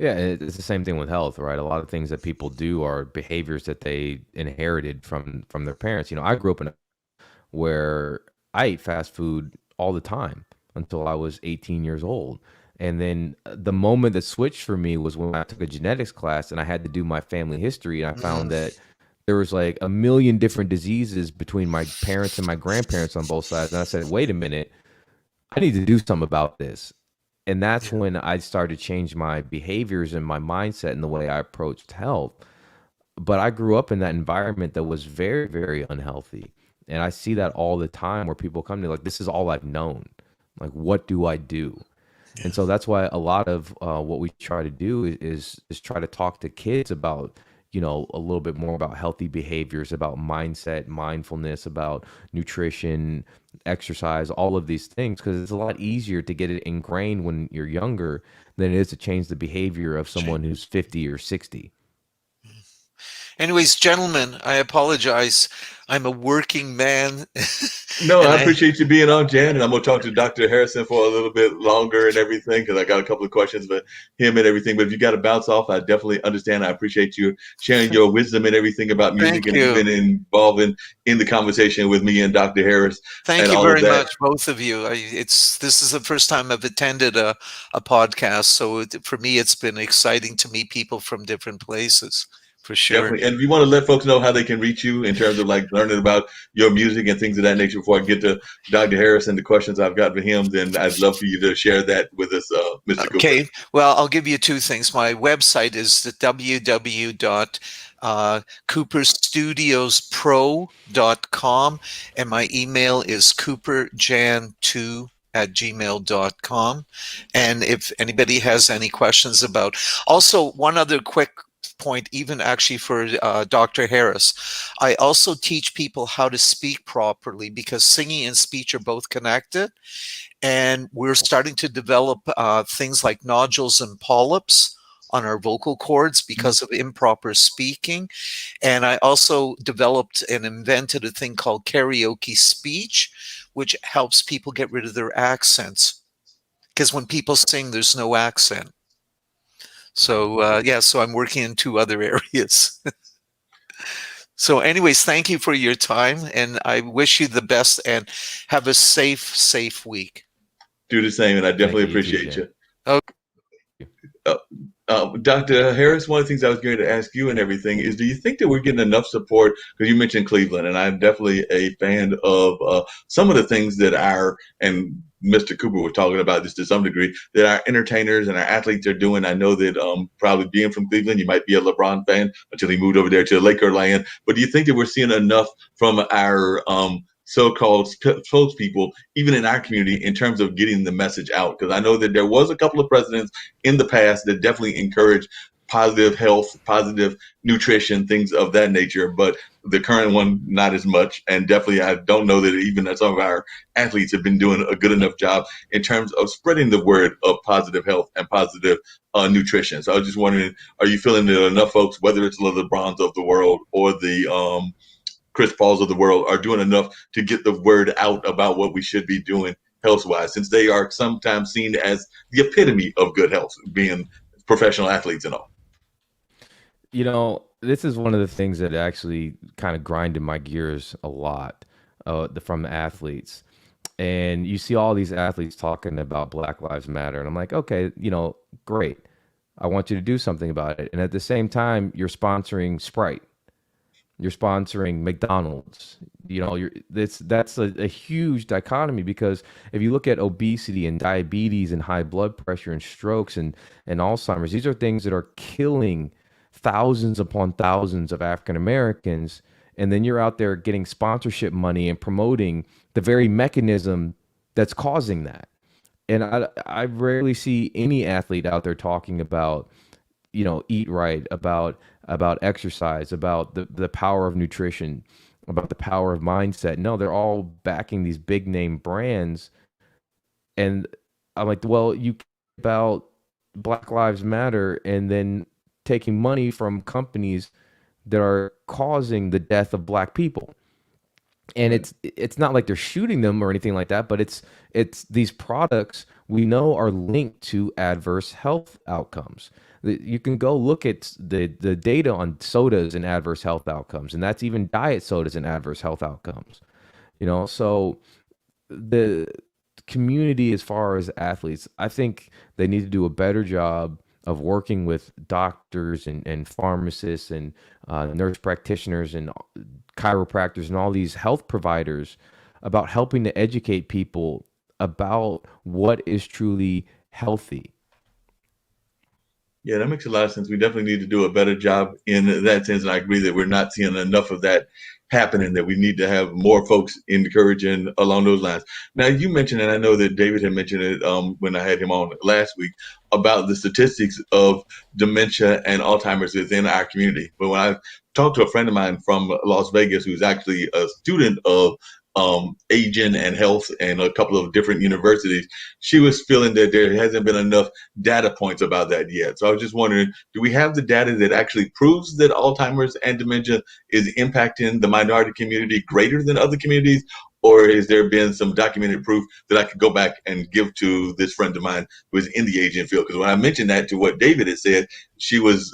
Yeah, it's the same thing with health, right? A lot of things that people do are behaviors that they inherited from their parents. I grew up in where I ate fast food all the time until I was 18 years old. And then the moment that switched for me was when I took a genetics class and I had to do my family history. And I found Mm. that there was like a million different diseases between my parents and my grandparents on both sides. And I said, wait a minute, I need to do something about this. And that's Yeah. when I started to change my behaviors and my mindset and the way I approached health. But I grew up in that environment that was very, very unhealthy. And I see that all the time where people come to me like, this is all I've known. Like, what do I do? And Yeah. so that's why a lot of what we try to do is try to talk to kids about, a little bit more about healthy behaviors, about mindset, mindfulness, about nutrition, exercise, all of these things, because it's a lot easier to get it ingrained when you're younger than it is to change the behavior of someone who's 50 or 60. Anyways, gentlemen, I apologize. I'm a working man, No, and I I appreciate you being on, Jan, and I'm gonna talk to Dr. Harrison for a little bit longer and everything because I got a couple of questions for him and everything. But if you got to bounce off, I definitely understand. I appreciate you sharing your wisdom and everything about thank music, and you. even involving in the conversation with me and Dr. Harris Thank and you all of very that. much, both of you. This is the first time I've attended a podcast, so for me, it's been exciting to meet people from different places, for sure. Definitely. And if you want to let folks know how they can reach you in terms of like learning about your music and things of that nature before I get to Dr. Harris and the questions I've got for him, then I'd love for you to share that with us, Mr. Cooper. Okay, well, I'll give you two things. My website is the www.cooperstudiospro.com, and my email is cooperjan2@gmail.com. And if anybody has any questions about, also, one other quick point, even actually for Dr. Harris, I also teach people how to speak properly because singing and speech are both connected, and we're starting to develop things like nodules and polyps on our vocal cords because of improper speaking. And I also developed and invented a thing called karaoke speech, which helps people get rid of their accents. Because when people sing, there's no accent. So, yeah, so I'm working in two other areas. So, anyways, thank you for your time. And I wish you the best and have a safe week. Do the same, and I Thank definitely you. You too, Okay. appreciate Jen. you. Uh, Dr. Harris, one of the things I was going to ask you and everything is, do you think that we're getting enough support? Because you mentioned Cleveland, and I'm definitely a fan of some of the things that and Mr. Cooper was talking about this to some degree, that our entertainers and our athletes are doing. I know that probably being from Cleveland, you might be a LeBron fan until he moved over there to Laker land. But do you think that we're seeing enough from our so-called spokespeople, even in our community, in terms of getting the message out? Because I know that there was a couple of presidents in the past that definitely encourage positive health, positive nutrition, things of that nature. But the current one, not as much. And definitely, I don't know that even some of our athletes have been doing a good enough job in terms of spreading the word of positive health and positive nutrition. So I was just wondering, are you feeling that enough folks, whether it's the LeBrons of the world or the Chris Pauls of the world, are doing enough to get the word out about what we should be doing health wise, since they are sometimes seen as the epitome of good health, being professional athletes and all? This is one of the things that actually kind of grinded my gears a lot from athletes. And you see all these athletes talking about Black Lives Matter. And I'm like, okay, great. I want you to do something about it. And at the same time, you're sponsoring Sprite. You're sponsoring McDonald's. You know, that's a huge dichotomy, because if you look at obesity and diabetes and high blood pressure and strokes and Alzheimer's, these are things that are killing thousands upon thousands of African Americans. And then you're out there getting sponsorship money and promoting the very mechanism that's causing that. And I rarely see any athlete out there talking about, eat right, about exercise, about the power of nutrition, about the power of mindset. No, they're all backing these big name brands. And I'm like, well, you care about Black Lives Matter and then taking money from companies that are causing the death of black people. And Right. it's not like they're shooting them or anything like that, but it's these products we know are linked to adverse health outcomes. You can go look at the data on sodas and adverse health outcomes, and that's even diet sodas and adverse health outcomes. So the community, as far as athletes, I think they need to do a better job of working with doctors and pharmacists and nurse practitioners and chiropractors and all these health providers about helping to educate people about what is truly healthy. Yeah, that makes a lot of sense. We definitely need to do a better job in that sense. And I agree that we're not seeing enough of that happening, that we need to have more folks encouraging along those lines. Now, you mentioned, and I know that David had mentioned it when I had him on last week, about the statistics of dementia and Alzheimer's within our community. But when I talked to a friend of mine from Las Vegas, who's actually a student of aging and health and a couple of different universities, she was feeling that there hasn't been enough data points about that yet. So I was just wondering, do we have the data that actually proves that Alzheimer's and dementia is impacting the minority community greater than other communities? Or has there been some documented proof that I could go back and give to this friend of mine who is in the aging field? Because when I mentioned that to what David had said, she was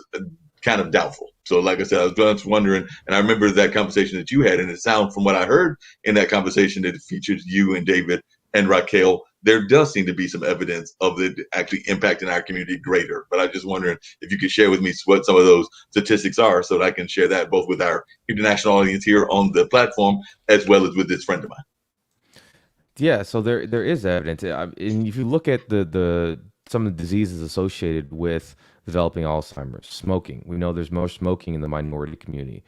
kind of doubtful. So, like I said, I was just wondering, and I remember that conversation that you had, and it sounds from what I heard in that conversation that it featured you and David and Raquel, there does seem to be some evidence of it actually impacting our community greater. But I just wondering if you could share with me what some of those statistics are, so that I can share that both with our international audience here on the platform as well as with this friend of mine. Yeah, so there is evidence, and if you look at the some of the diseases associated with developing Alzheimer's, smoking. We know there's more smoking in the minority community.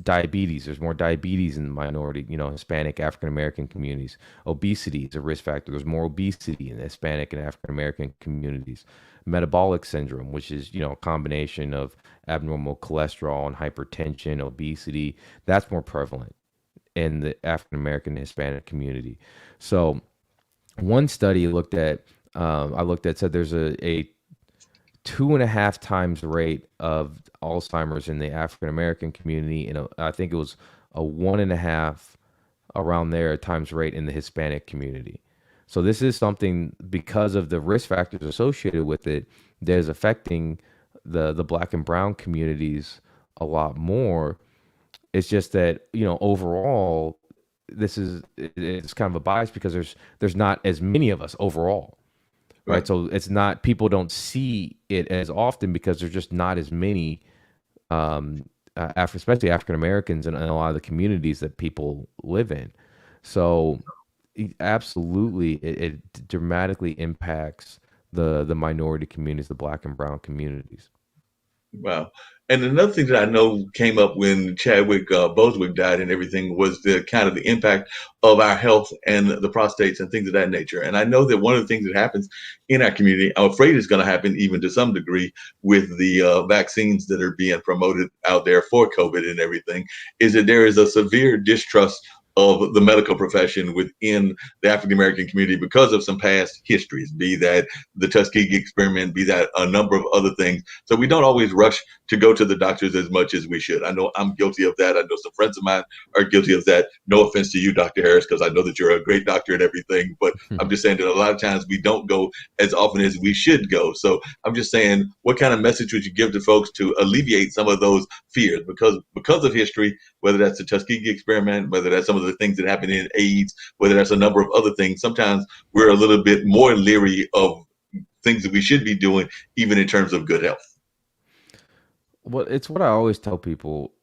Diabetes, there's more diabetes in the minority, Hispanic, African American communities. Obesity is a risk factor. There's more obesity in the Hispanic and African American communities. Metabolic syndrome, which is, a combination of abnormal cholesterol and hypertension, obesity, that's more prevalent in the African American and Hispanic community. So one study I looked at said there's a 2.5 times rate of Alzheimer's in the African American community, and I think it was a 1.5 around there times rate in the Hispanic community. So this is something, because of the risk factors associated with it, that is affecting the black and brown communities a lot more. It's just that, overall, it's kind of a bias because there's not as many of us overall, right? Right. So it's not, people don't see it as often because there's just not as many, especially African Americans in a lot of the communities that people live in. So absolutely, it dramatically impacts the minority communities, the black and brown communities. Wow. And another thing that I know came up when Chadwick Bosewick died and everything was the kind of the impact of our health and the prostates and things of that nature. And I know that one of the things that happens in our community, I'm afraid is going to happen even to some degree with the vaccines that are being promoted out there for COVID and everything, is that there is a severe distrust of the medical profession within the African American community because of some past histories, be that the Tuskegee experiment, be that a number of other things. So we don't always rush to go to the doctors as much as we should. I know I'm guilty of that. I know some friends of mine are guilty of that. No offense to you, Dr. Harris, because I know that you're a great doctor and everything, but I'm just saying that a lot of times we don't go as often as we should go. So I'm just saying, what kind of message would you give to folks to alleviate some of those fears? Because of history, whether that's the Tuskegee experiment, whether that's some of the things that happen in AIDS, whether that's a number of other things, sometimes we're a little bit more leery of things that we should be doing, even in terms of good health. Well, it's what I always tell people.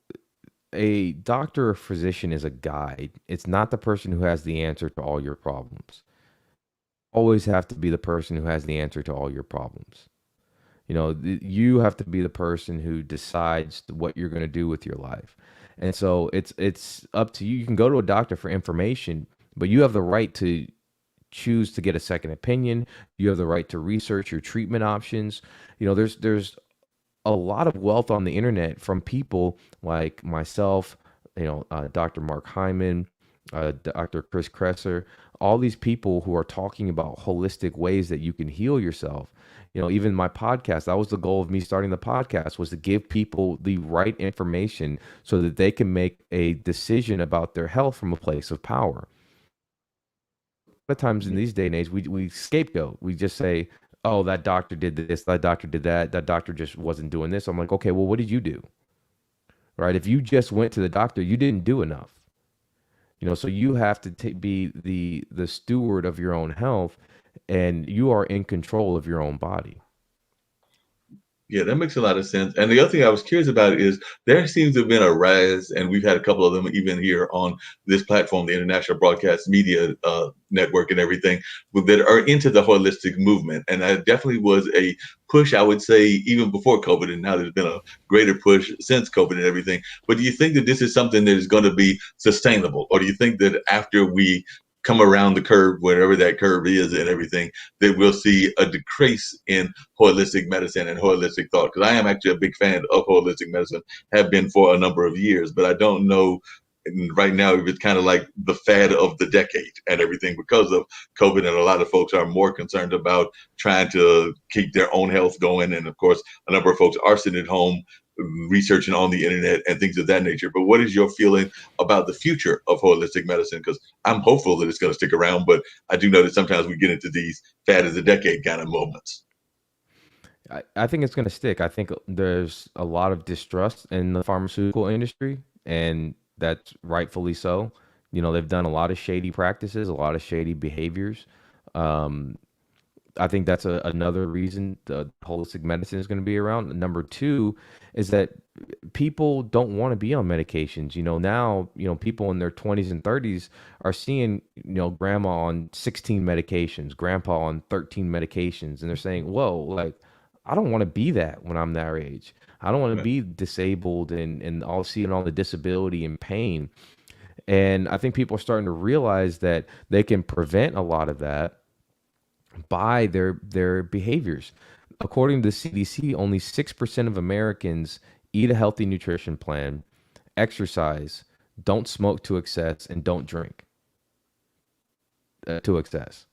A doctor or physician is a guide. It's not the person who has the answer to all your problems. Always have to be the person who has the answer to all your problems. You have to be the person who decides what you're going to do with your life. And so it's up to you. You can go to a doctor for information, but you have the right to choose to get a second opinion. You have the right to research your treatment options. There's a lot of wealth on the internet from people like myself, Dr. Mark Hyman, Dr. Chris Kresser, all these people who are talking about holistic ways that you can heal yourself. Even my podcast, that was the goal of me starting the podcast, was to give people the right information so that they can make a decision about their health from a place of power. A lot of times in these day and age, we scapegoat. We just say, "Oh, that doctor did this, that doctor did that, that doctor just wasn't doing this." I'm like, okay, well, what did you do? Right? If you just went to the doctor, you didn't do enough. So you have to be the steward of your own health, and you are in control of your own body. Yeah, that makes a lot of sense. And the other thing I was curious about is there seems to have been a rise, and we've had a couple of them even here on this platform, the International Broadcast Media Network and everything, that are into the holistic movement. And that definitely was a push, I would say, even before COVID. And now there's been a greater push since COVID and everything. But do you think that this is something that is going to be sustainable? Or do you think that after we come around the curve, whatever that curve is and everything, that we'll see a decrease in holistic medicine and holistic thought? Because I am actually a big fan of holistic medicine, have been for a number of years, but I don't know right now if it's kind of like the fad of the decade and everything because of COVID. And a lot of folks are more concerned about trying to keep their own health going. And of course, a number of folks are sitting at home researching on the internet and things of that nature. But what is your feeling about the future of holistic medicine? Because I'm hopeful that it's going to stick around, but I do know that sometimes we get into these fad of the decade kind of moments. I think it's going to stick. I think there's a lot of distrust in the pharmaceutical industry, and that's rightfully so. They've done a lot of shady practices, a lot of shady behaviors. Um, I think that's another reason the holistic medicine is going to be around. Number two is that people don't want to be on medications. Now, people in their 20s and 30s are seeing, grandma on 16 medications, grandpa on 13 medications, and they're saying, whoa, like, I don't want to be that when I'm their age. I don't want to Right. be disabled and all seeing all the disability and pain. And I think people are starting to realize that they can prevent a lot of that by their behaviors. According to the CDC, only 6% of Americans eat a healthy nutrition plan, exercise, don't smoke to excess, and don't drink to excess.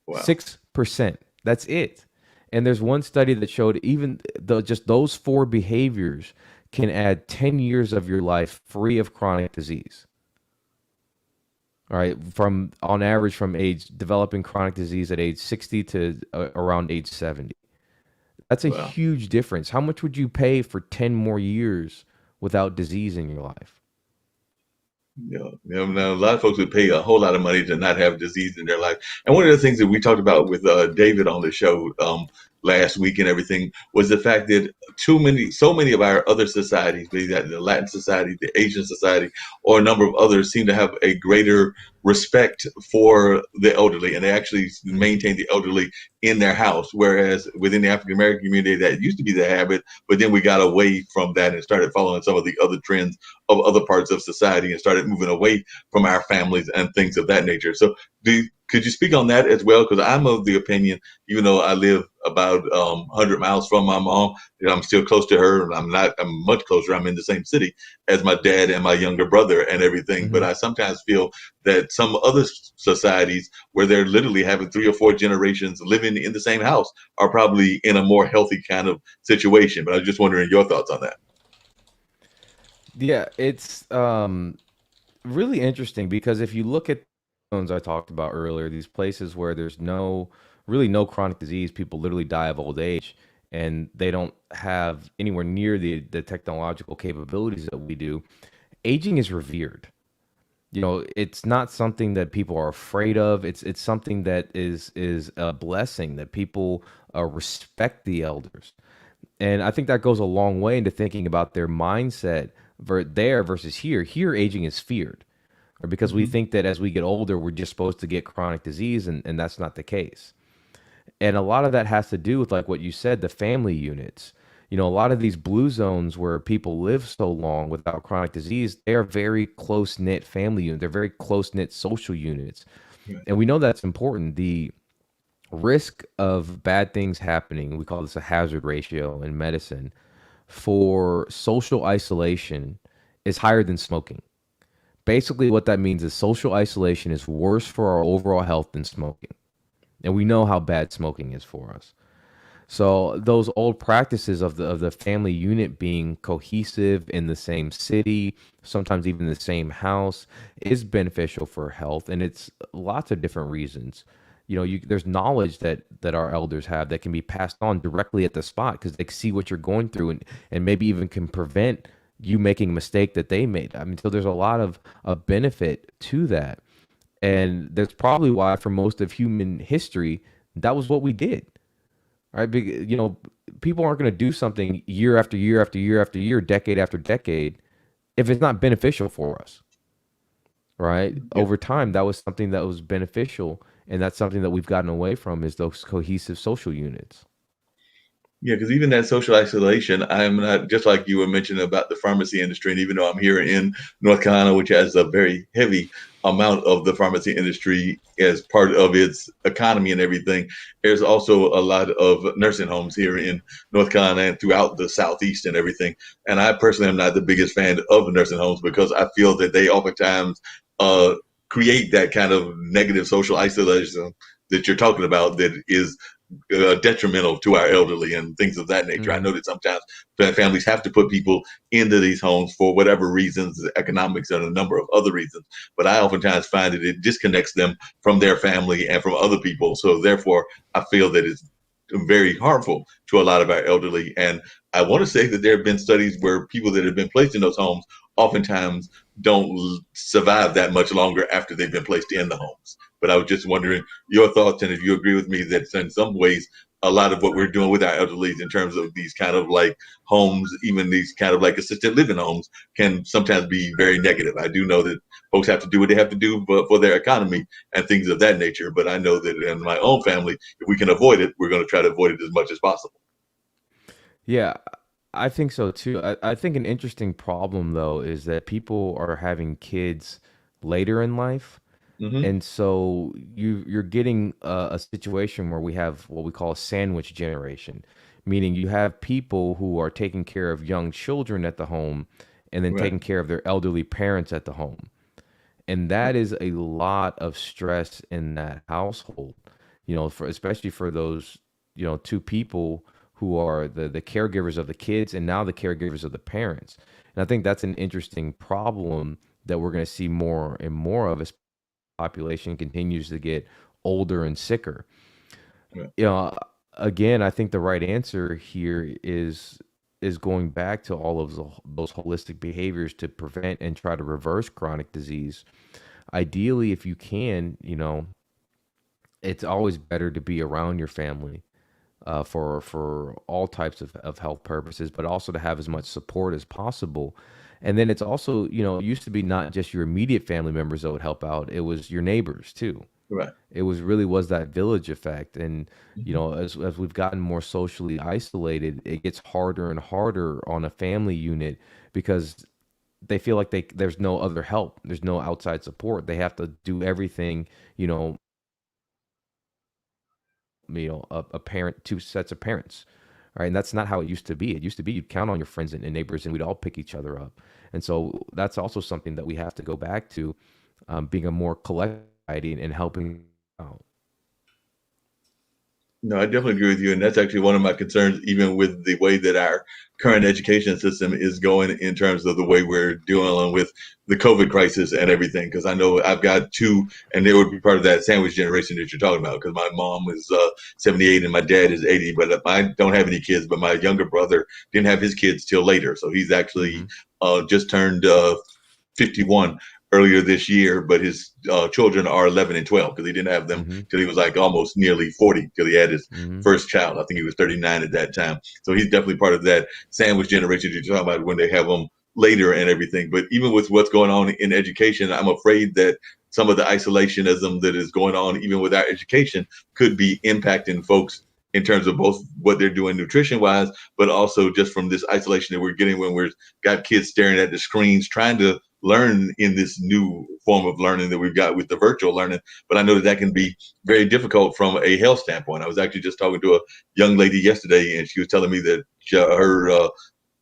Wow. 6%. That's it. And there's one study that showed even just those four behaviors can add 10 years of your life free of chronic disease. All right, from on average from age developing chronic disease at age 60 to around age 70. That's a Wow. huge difference. How much would you pay for 10 more years without disease in your life? Now a lot of folks would pay a whole lot of money to not have disease in their life. And one of the things that we talked about with David on the show last week and everything was the fact that so many of our other societies, be that the Latin society, the Asian society, or a number of others, seem to have a greater respect for the elderly, and they actually maintain the elderly in their house. Whereas within the African American community, that used to be the habit, but then we got away from that and started following some of the other trends of other parts of society and started moving away from our families and things of that nature. So could you speak on that as well? Because I'm of the opinion, even though I live about 100 miles from my mom, I'm still close to her. And I'm much closer. I'm in the same city as my dad and my younger brother and everything. But Hmm. I sometimes feel that some other societies where they're literally having 3 or 4 generations living in the same house are probably in a more healthy kind of situation. But I was just wondering your thoughts on that. Yeah, it's really interesting because if you look at zones I talked about earlier, these places where there's really no chronic disease, people literally die of old age, and they don't have anywhere near the technological capabilities that we do. Aging is revered. it's not something that people are afraid of. It's something that is a blessing that people respect the elders, and I think that goes a long way into thinking about their mindset there versus here. Here, aging is feared, or because we Hmm. think that as we get older, we're just supposed to get chronic disease, and that's not the case. And a lot of that has to do with like what you said, the family units. A lot of these blue zones where people live so long without chronic disease, they are very close knit family units. They're very close knit social units, Right. and we know that's important. The risk of bad things happening, we call this a hazard ratio in medicine, for social isolation is higher than smoking. Basically, what that means is social isolation is worse for our overall health than smoking. And we know how bad smoking is for us. So those old practices of the family unit being cohesive in the same city, sometimes even the same house, is beneficial for health, and it's lots of different reasons. There's knowledge that our elders have that can be passed on directly at the spot because they see what you're going through, and maybe even can prevent you making a mistake that they made. I mean, so there's a lot of benefit to that, and that's probably why for most of human history that was what we did. Right? People aren't going to do something year after year after year after year, decade after decade, if it's not beneficial for us. Right? Yeah. Over time, that was something that was beneficial, and that's something that we've gotten away from is those cohesive social units. Yeah, because even that social isolation, I'm not just like you were mentioning about the pharmacy industry. And even though I'm here in North Carolina, which has a very heavy amount of the pharmacy industry as part of its economy and everything, there's also a lot of nursing homes here in North Carolina and throughout the Southeast and everything. And I personally am not the biggest fan of nursing homes because I feel that they oftentimes uh, create that kind of negative social isolation that you're talking about that is detrimental to our elderly and things of that nature. I Hmm. know that sometimes families have to put people into these homes for whatever reasons, economics and a number of other reasons. But I oftentimes find that it disconnects them from their family and from other people. So therefore, I feel that it's very harmful to a lot of our elderly. And I want to say that there have been studies where people that have been placed in those homes oftentimes don't survive that much longer after they've been placed in the homes. But I was just wondering your thoughts and if you agree with me that in some ways a lot of what we're doing with our elderly in terms of these kind of like homes, even these kind of like assisted living homes, can sometimes be very negative. I do know that folks have to do what they have to do for their economy and things of that nature. But I know that in my own family, if we can avoid it, we're going to try to avoid it as much as possible. Yeah, I think so too. I think an interesting problem though is that people are having kids later in life. Hmm. And so you're getting a situation where we have what we call a sandwich generation, meaning you have people who are taking care of young children at the home and then Right. taking care of their elderly parents at the home. And that is a lot of stress in that household, for especially for those, two people who are the caregivers of the kids and now the caregivers of the parents. And I think that's an interesting problem that we're going to see more and more of as population continues to get older and sicker. Right. You know, again, I think the right answer here is going back to all of those holistic behaviors to prevent and try to reverse chronic disease. Ideally, if you can, it's always better to be around your family for all types of health purposes, but also to have as much support as possible. And then it's also, it used to be not just your immediate family members that would help out; it was your neighbors too. Right. It was that village effect, and Hmm. as we've gotten more socially isolated, it gets harder and harder on a family unit because they feel like there's no other help, there's no outside support. They have to do everything, you know, a parent, two sets of parents, right? And that's not how it used to be. It used to be you'd count on your friends and neighbors, and we'd all pick each other up. And so that's also something that we have to go back to, being a more collective society and helping out. No, I definitely agree with you. And that's actually one of my concerns, even with the way that our current education system is going in terms of the way we're dealing with the COVID crisis and everything. Because I know I've got two, and they would be part of that sandwich generation that you're talking about. Because my mom is 78 and my dad is 80, but I don't have any kids. But my younger brother didn't have his kids till later. So he's actually Hmm. just turned 51 earlier this year, but his children are 11 and 12 because he didn't have them Mm-hmm. till he was like almost nearly 40 till he had his Mm-hmm. first child. I think he was 39 at that time. So he's definitely part of that sandwich generation you're talking about when they have them later and everything. But even with what's going on in education, I'm afraid that some of the isolationism that is going on, even with our education, could be impacting folks in terms of both what they're doing nutrition wise, but also just from this isolation that we're getting when we're got kids staring at the screens, trying to learn in this new form of learning that we've got with the virtual learning. But I know that that can be very difficult from a health standpoint. I was actually just talking to a young lady yesterday, and she was telling me that her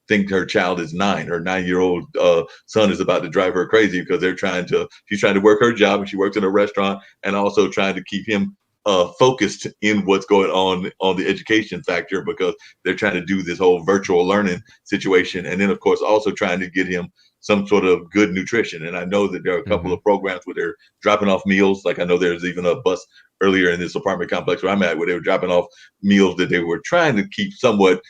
think her child is 9. Her 9-year-old son is about to drive her crazy because she's trying to work her job and she works in a restaurant and also trying to keep him focused in what's going on the education factor because they're trying to do this whole virtual learning situation. And then, of course, also trying to get him some sort of good nutrition. And I know that there are a couple Mm-hmm. of programs where they're dropping off meals. Like I know there's even a bus earlier in this apartment complex where I'm at where they were dropping off meals that they were trying to keep somewhat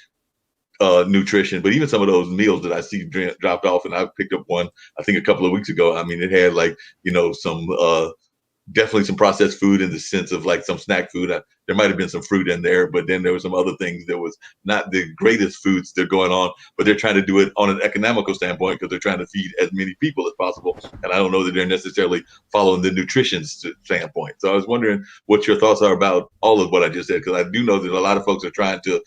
nutrition, but even some of those meals that I see dropped off, and I picked up one I think a couple of weeks ago. I mean, it had like some definitely some processed food in the sense of like some snack food. There might have been some fruit in there, but then there was some other things that was not the greatest foods that are going on. But they're trying to do it on an economical standpoint because they're trying to feed as many people as possible. And I don't know that they're necessarily following the nutrition standpoint. So I was wondering what your thoughts are about all of what I just said, because I do know that a lot of folks are trying to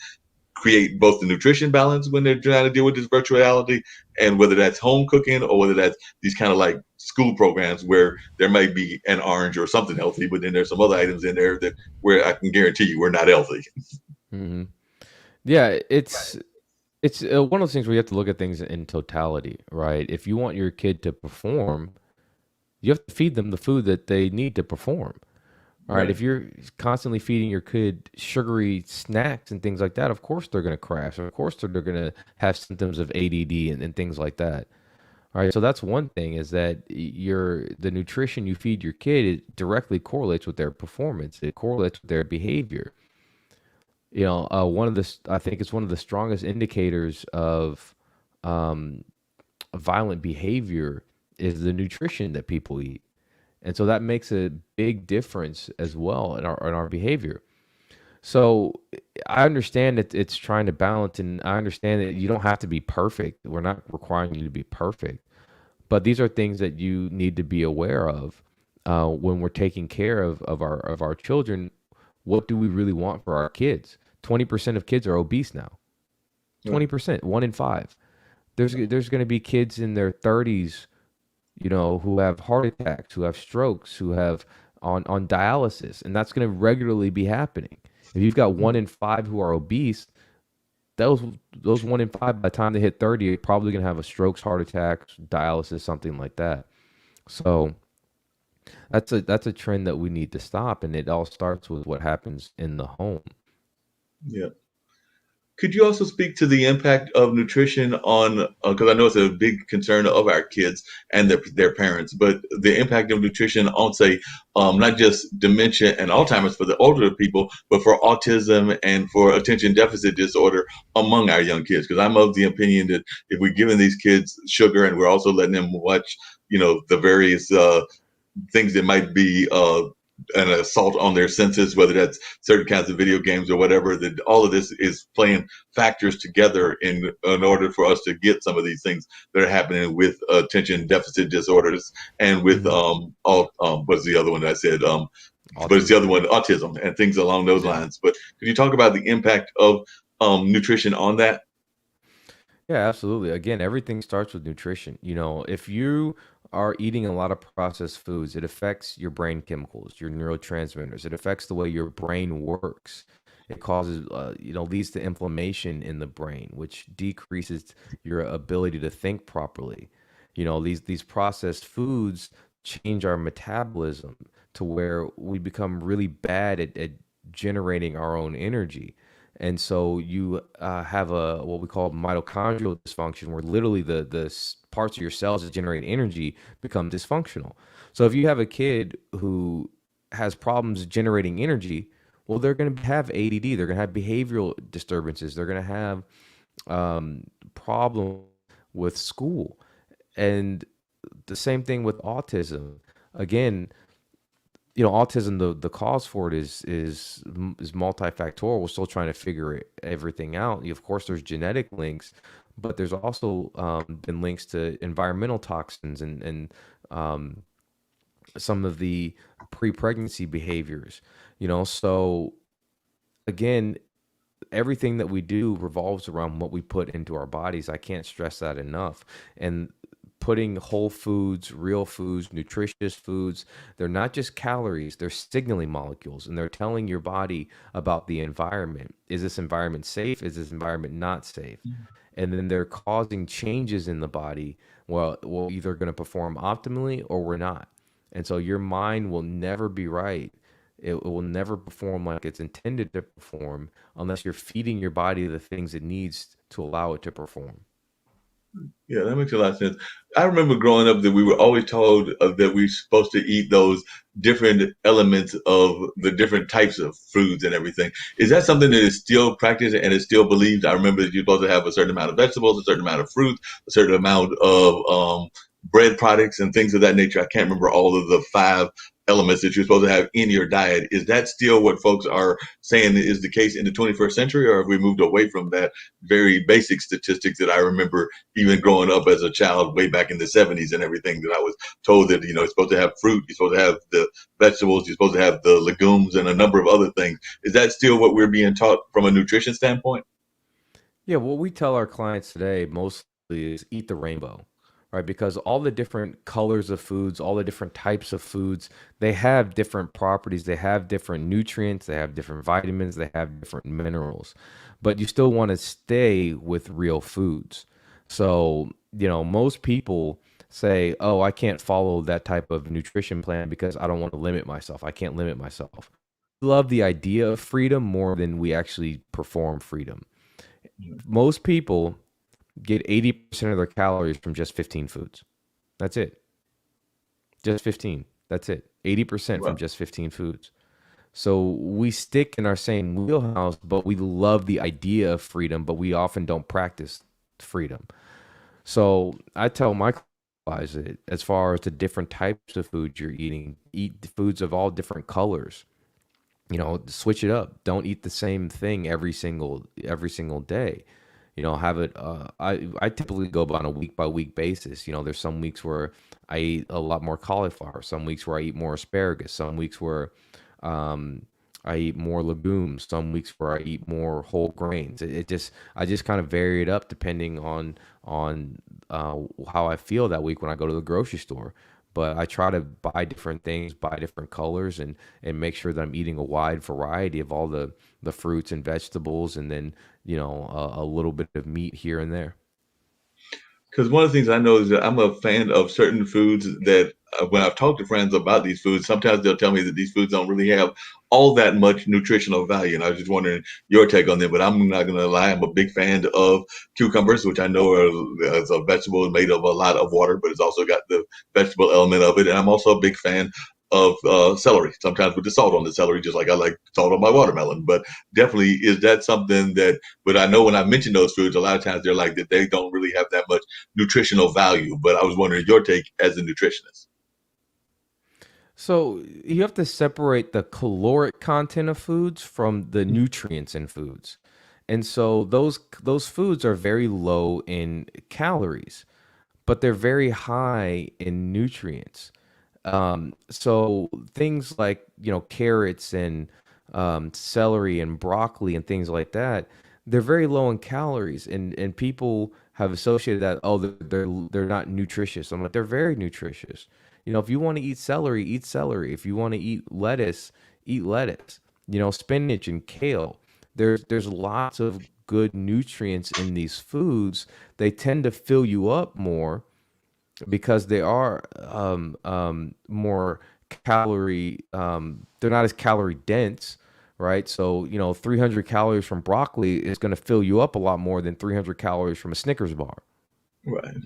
create both the nutrition balance when they're trying to deal with this virtual reality, and whether that's home cooking or whether that's these kind of like school programs where there might be an orange or something healthy, but then there's some other items in there that where I can guarantee you we're not healthy. Mm-hmm. Yeah, it's one of those things where you have to look at things in totality, right? If you want your kid to perform, you have to feed them the food that they need to perform. All right, Right. if you're constantly feeding your kid sugary snacks and things like that, of course they're going to crash. Of course they're going to have symptoms of ADD and things like that. All right, so that's one thing is that the nutrition you feed your kid it directly correlates with their performance. It correlates with their behavior. I think it's one of the strongest indicators of um, violent behavior is the nutrition that people eat. And so that makes a big difference as well in our behavior. So I understand that it's trying to balance, and I understand that you don't have to be perfect. We're not requiring you to be perfect, but these are things that you need to be aware of when we're taking care of our children. What do we really want for our kids? 20% of kids are obese now. Right. 20%, 1 in 5. There's going to be kids in their 30s who have heart attacks, who have strokes, who have on dialysis, and that's going to regularly be happening. If you've got 1 in 5 who are obese, those those 1 in 5 by the time they hit 30 are probably going to have a strokes, heart attacks, dialysis, something like that. So that's a trend that we need to stop, and it all starts with what happens in the home. Yeah. Could you also speak to the impact of nutrition on, because I know it's a big concern of our kids and their parents, but the impact of nutrition on, say, not just dementia and Alzheimer's for the older people, but for autism and for attention deficit disorder among our young kids? Because I'm of the opinion that if we're giving these kids sugar and we're also letting them watch, the various things that might be an assault on their senses, whether that's certain kinds of video games or whatever, that all of this is playing factors together in order for us to get some of these things that are happening with attention deficit disorders and with Hmm. what's the other one that I said? But it's the Autism. other one, autism and things along those Yeah. lines. But could you talk about the impact of nutrition on that? Yeah, absolutely. Again, everything starts with nutrition. If you are eating a lot of processed foods, it affects your brain chemicals, your neurotransmitters. It affects the way your brain works. It causes, leads to inflammation in the brain, which decreases your ability to think properly. These processed foods change our metabolism to where we become really bad at generating our own energy. And so you have a what we call mitochondrial dysfunction, where literally the parts of your cells that generate energy become dysfunctional. So if you have a kid who has problems generating energy, well, they're going to have ADD. They're going to have behavioral disturbances. They're going to have problem with school. And the same thing with autism. Again, autism, the cause for it is multifactorial. We're still trying to figure everything out. Of course, there's genetic links, but there's also been links to environmental toxins and um, some of the pre-pregnancy behaviors. So again, everything that we do revolves around what we put into our bodies. I can't stress that enough. And putting whole foods, real foods, nutritious foods, they're not just calories, they're signaling molecules, and they're telling your body about the environment. Is this environment safe? Is this environment not safe? And then they're causing changes in the body. Well, we're either going to perform optimally or we're not. And so your mind will never be right. It will never perform like it's intended to perform unless you're feeding your body the things it needs to allow it to perform. Yeah, that makes a lot of sense. I remember growing up that we were always told that we're supposed to eat those different elements of the different types of foods and everything. Is that something that is still practiced and is still believed? I remember that you're supposed to have a certain amount of vegetables, a certain amount of fruit, a certain amount of bread products, and things of that nature. I can't remember all of the five elements that you're supposed to have in your diet. Is that still what folks are saying is the case in the 21st century, or have we moved away from that very basic statistics that I remember even growing up as a child way back in the 70s and everything, that I was told that, you're supposed to have fruit, you're supposed to have the vegetables, you're supposed to have the legumes and a number of other things. Is that still what we're being taught from a nutrition standpoint? Yeah, what we tell our clients today mostly is eat the rainbow, right? Because all the different colors of foods, all the different types of foods, they have different properties, they have different nutrients, they have different vitamins, they have different minerals. But you still want to stay with real foods. So, most people say, "Oh, I can't follow that type of nutrition plan because I don't want to limit myself. I can't limit myself." We love the idea of freedom more than we actually perform freedom. Most people get 80% of their calories from just 15 foods. That's it. Just 15. That's it. 80% from Well, just 15 foods. So we stick in our same wheelhouse, but we love the idea of freedom, but we often don't practice freedom. So I tell my clients that as far as the different types of foods you're eating, eat the foods of all different colors. Switch it up. Don't eat the same thing every single day. Have it. I typically go on a week by week basis. There's some weeks where I eat a lot more cauliflower. Some weeks where I eat more asparagus. Some weeks where um, I eat more legumes. Some weeks where I eat more whole grains. I just kind of vary it up depending on how I feel that week when I go to the grocery store. But I try to buy different things, buy different colors, and make sure that I'm eating a wide variety of all the fruits and vegetables, and then a little bit of meat here and there. because one of the things I know is that I'm a fan of certain foods that when I've talked to friends about these foods, sometimes they'll tell me that these foods don't really have all that much nutritional value. And I was just wondering your take on them, but I'm not going to lie. I'm a big fan of cucumbers, which I know is a vegetable made of a lot of water, but it's also got the vegetable element of it. And I'm also a big fan of celery, sometimes with the salt on the celery, just like I like salt on my watermelon. But definitely, is that something that, but I know when I mention those foods, a lot of times they're like that they don't really have that much nutritional value. But I was wondering your take as a nutritionist. So you have to separate the caloric content of foods from the nutrients in foods. And so those foods are very low in calories, but they're very high in nutrients. So things like, carrots and celery and broccoli and things like that, they're very low in calories, and people have associated that, oh, they're not nutritious. I'm like, they're very nutritious. If you want to eat celery, eat celery. If you want to eat lettuce, eat lettuce. Spinach and kale. There's lots of good nutrients in these foods. They tend to fill you up more because they are more calorie. They're not as calorie dense, right? So 300 calories from broccoli is going to fill you up a lot more than 300 calories from a Snickers bar, Right.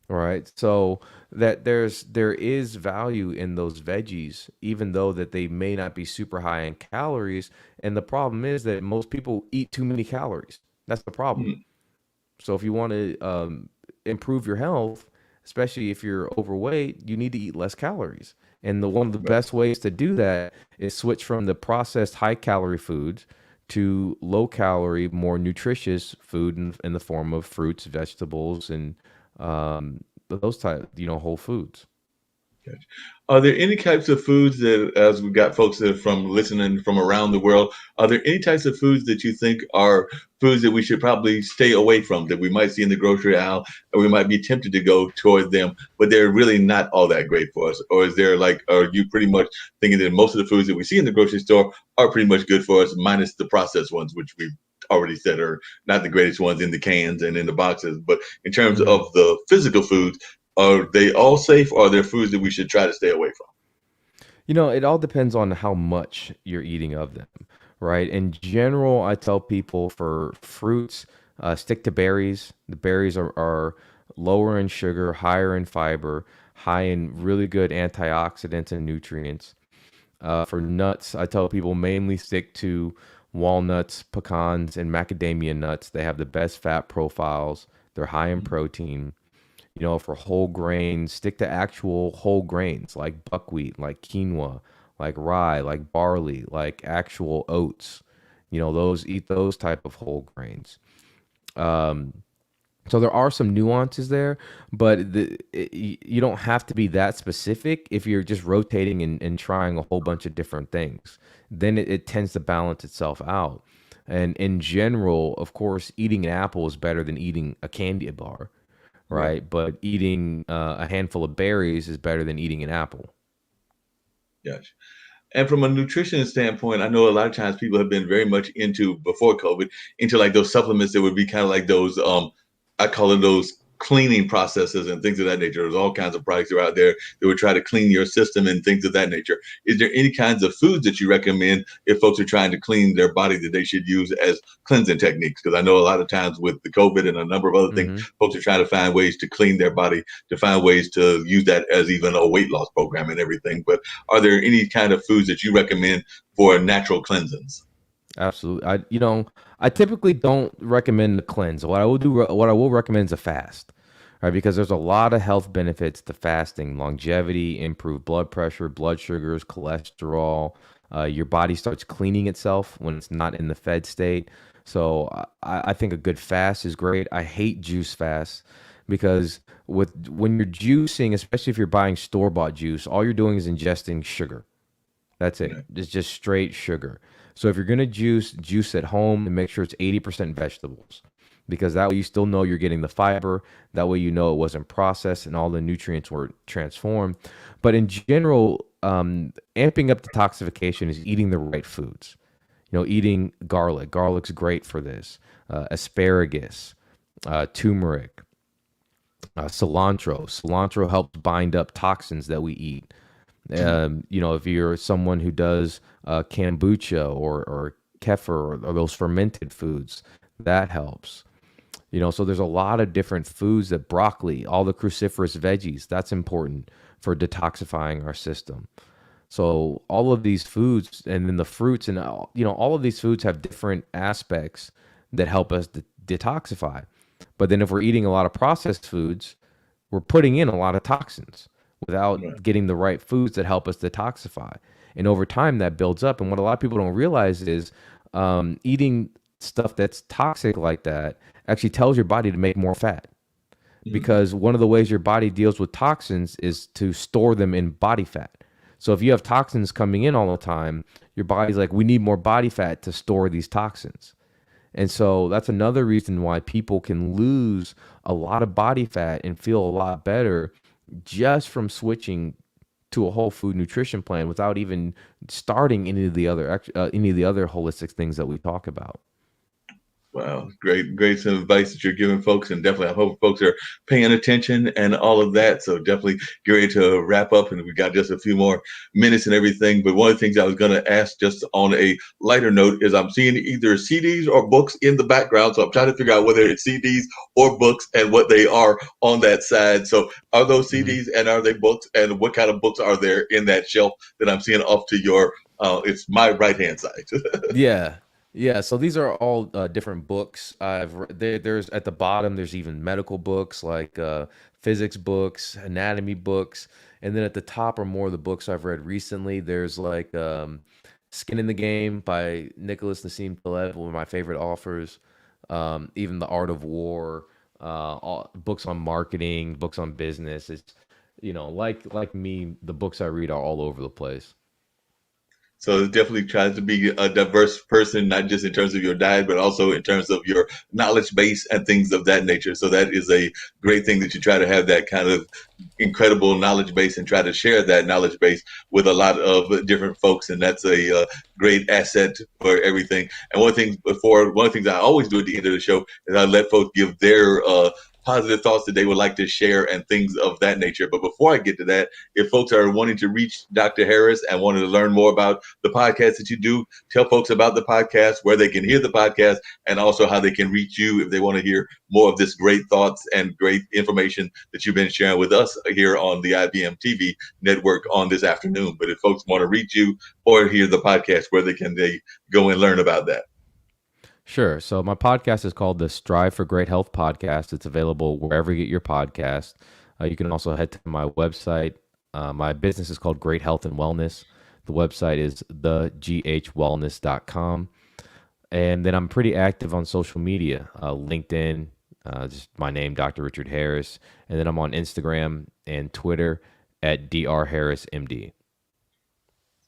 right? So that there is value in those veggies, even though that they may not be super high in calories. And the problem is that most people eat too many calories. That's the problem. Mm. So if you want to improve your health, especially if you're overweight, you need to eat less calories. And the one of the Right. best ways to do that is switch from the processed high calorie foods to low calorie, more nutritious food in the form of fruits, vegetables, and those type, whole foods. Gotcha. Are there any types of foods that, as we've got folks that are from listening from around the world, are there any types of foods that you think are foods that we should probably stay away from, that we might see in the grocery aisle, and we might be tempted to go toward them, but they're really not all that great for us? Or is there like, are you pretty much thinking that most of the foods that we see in the grocery store are pretty much good for us, minus the processed ones, which we've already said are not the greatest ones in the cans and in the boxes? But in terms Mm-hmm. of the physical foods, are they all safe, or are there foods that we should try to stay away from? It all depends on how much you're eating of them, right? In general, I tell people for fruits, stick to berries. The berries are lower in sugar, higher in fiber, high in really good antioxidants and nutrients. For nuts, I tell people mainly stick to walnuts, pecans, and macadamia nuts. They have the best fat profiles. They're high in protein. For whole grains, stick to actual whole grains like buckwheat, like quinoa, like rye, like barley, like actual oats. Eat those type of whole grains. Um, so there are some nuances there, but you don't have to be that specific if you're just rotating and trying a whole bunch of different things. Then it tends to balance itself out. And in general, of course, eating an apple is better than eating a candy bar, Right. right? But eating a handful of berries is better than eating an apple. Gotcha. And from a nutrition standpoint, I know a lot of times people have been very much into, before COVID, into like those supplements that would be kind of like those, I call it those cleaning processes and things of that nature. There's all kinds of products that are out there that would try to clean your system and things of that nature. Is there any kinds of foods that you recommend if folks are trying to clean their body that they should use as cleansing techniques? Because I know a lot of times with the COVID and a number of other things, Hmm. folks are trying to find ways to clean their body, to find ways to use that as even a weight loss program and everything. But are there any kind of foods that you recommend for natural cleansings? Absolutely. I typically don't recommend the cleanse. What I will recommend is a fast, right? Because there's a lot of health benefits to fasting: longevity, improved blood pressure, blood sugars, cholesterol. Your body starts cleaning itself when it's not in the fed state. So I think a good fast is great. I hate juice fasts because when you're juicing, especially if you're buying store-bought juice, all you're doing is ingesting sugar. That's it. Right. It's just straight sugar. So if you're gonna juice at home, and make sure it's 80% vegetables, because that way you still know you're getting the fiber. That way you know it wasn't processed and all the nutrients were transformed. But in general, amping up detoxification is eating the right foods. Eating garlic. Garlic's great for this. Asparagus, turmeric, cilantro. Cilantro helps bind up toxins that we eat. Mhm. If you're someone who does kombucha or kefir or those fermented foods, that helps. So there's a lot of different foods, that broccoli, all the cruciferous veggies, that's important for detoxifying our system. So all of these foods, and then the fruits, and all of these foods have different aspects that help us detoxify. But then if we're eating a lot of processed foods, we're putting in a lot of toxins Right. without getting the right foods that help us detoxify. And over time, that builds up. And what a lot of people don't realize is eating stuff that's toxic like that actually tells your body to make more fat. Mhm. Because one of the ways your body deals with toxins is to store them in body fat. So if you have toxins coming in all the time, your body's like, we need more body fat to store these toxins. And so that's another reason why people can lose a lot of body fat and feel a lot better just from switching to a whole food nutrition plan without even starting any of the other holistic things that we talk about. Wow, great some advice that you're giving folks, and definitely I hope folks are paying attention and all of that. So definitely get ready to wrap up, and we got just a few more minutes and everything. But one of the things I was going to ask, just on a lighter note, is I'm seeing either CDs or books in the background, so I'm trying to figure out whether it's CDs or books and what they are on that side. So are those Hmm. CDs and are they books, and what kind of books are there in that shelf that I'm seeing off to your? It's my right hand side. Yeah. Yeah, so these are all different books. There's at the bottom. There's even medical books like physics books, anatomy books, and then at the top are more of the books I've read recently. There's like Skin in the Game by Nicholas Nassim Taleb, one of my favorite authors. Even The Art of War, books on marketing, books on business. It's like me, the books I read are all over the place. So it definitely tries to be a diverse person, not just in terms of your diet, but also in terms of your knowledge base and things of that nature. So that is a great thing that you try to have that kind of incredible knowledge base and try to share that knowledge base with a lot of different folks. And that's a great asset for everything. And one of the things I always do at the end of the show is I let folks give their positive thoughts that they would like to share and things of that nature. But before I get to that, if folks are wanting to reach Dr. Harris and wanting to learn more about the podcast that you do, tell folks about the podcast, where they can hear the podcast, and also how they can reach you if they want to hear more of this great thoughts and great information that you've been sharing with us here on the IBM TV network on this afternoon. But if folks want to reach you or hear the podcast, where they go and learn about that? Sure. So my podcast is called the Strive for Great Health podcast. It's available wherever you get your podcast. You can also head to my website. My business is called Great Health and Wellness. The website is theghwellness.com. And then I'm pretty active on social media, LinkedIn, just my name, Dr. Richard Harris. And then I'm on Instagram and Twitter at drharrismd.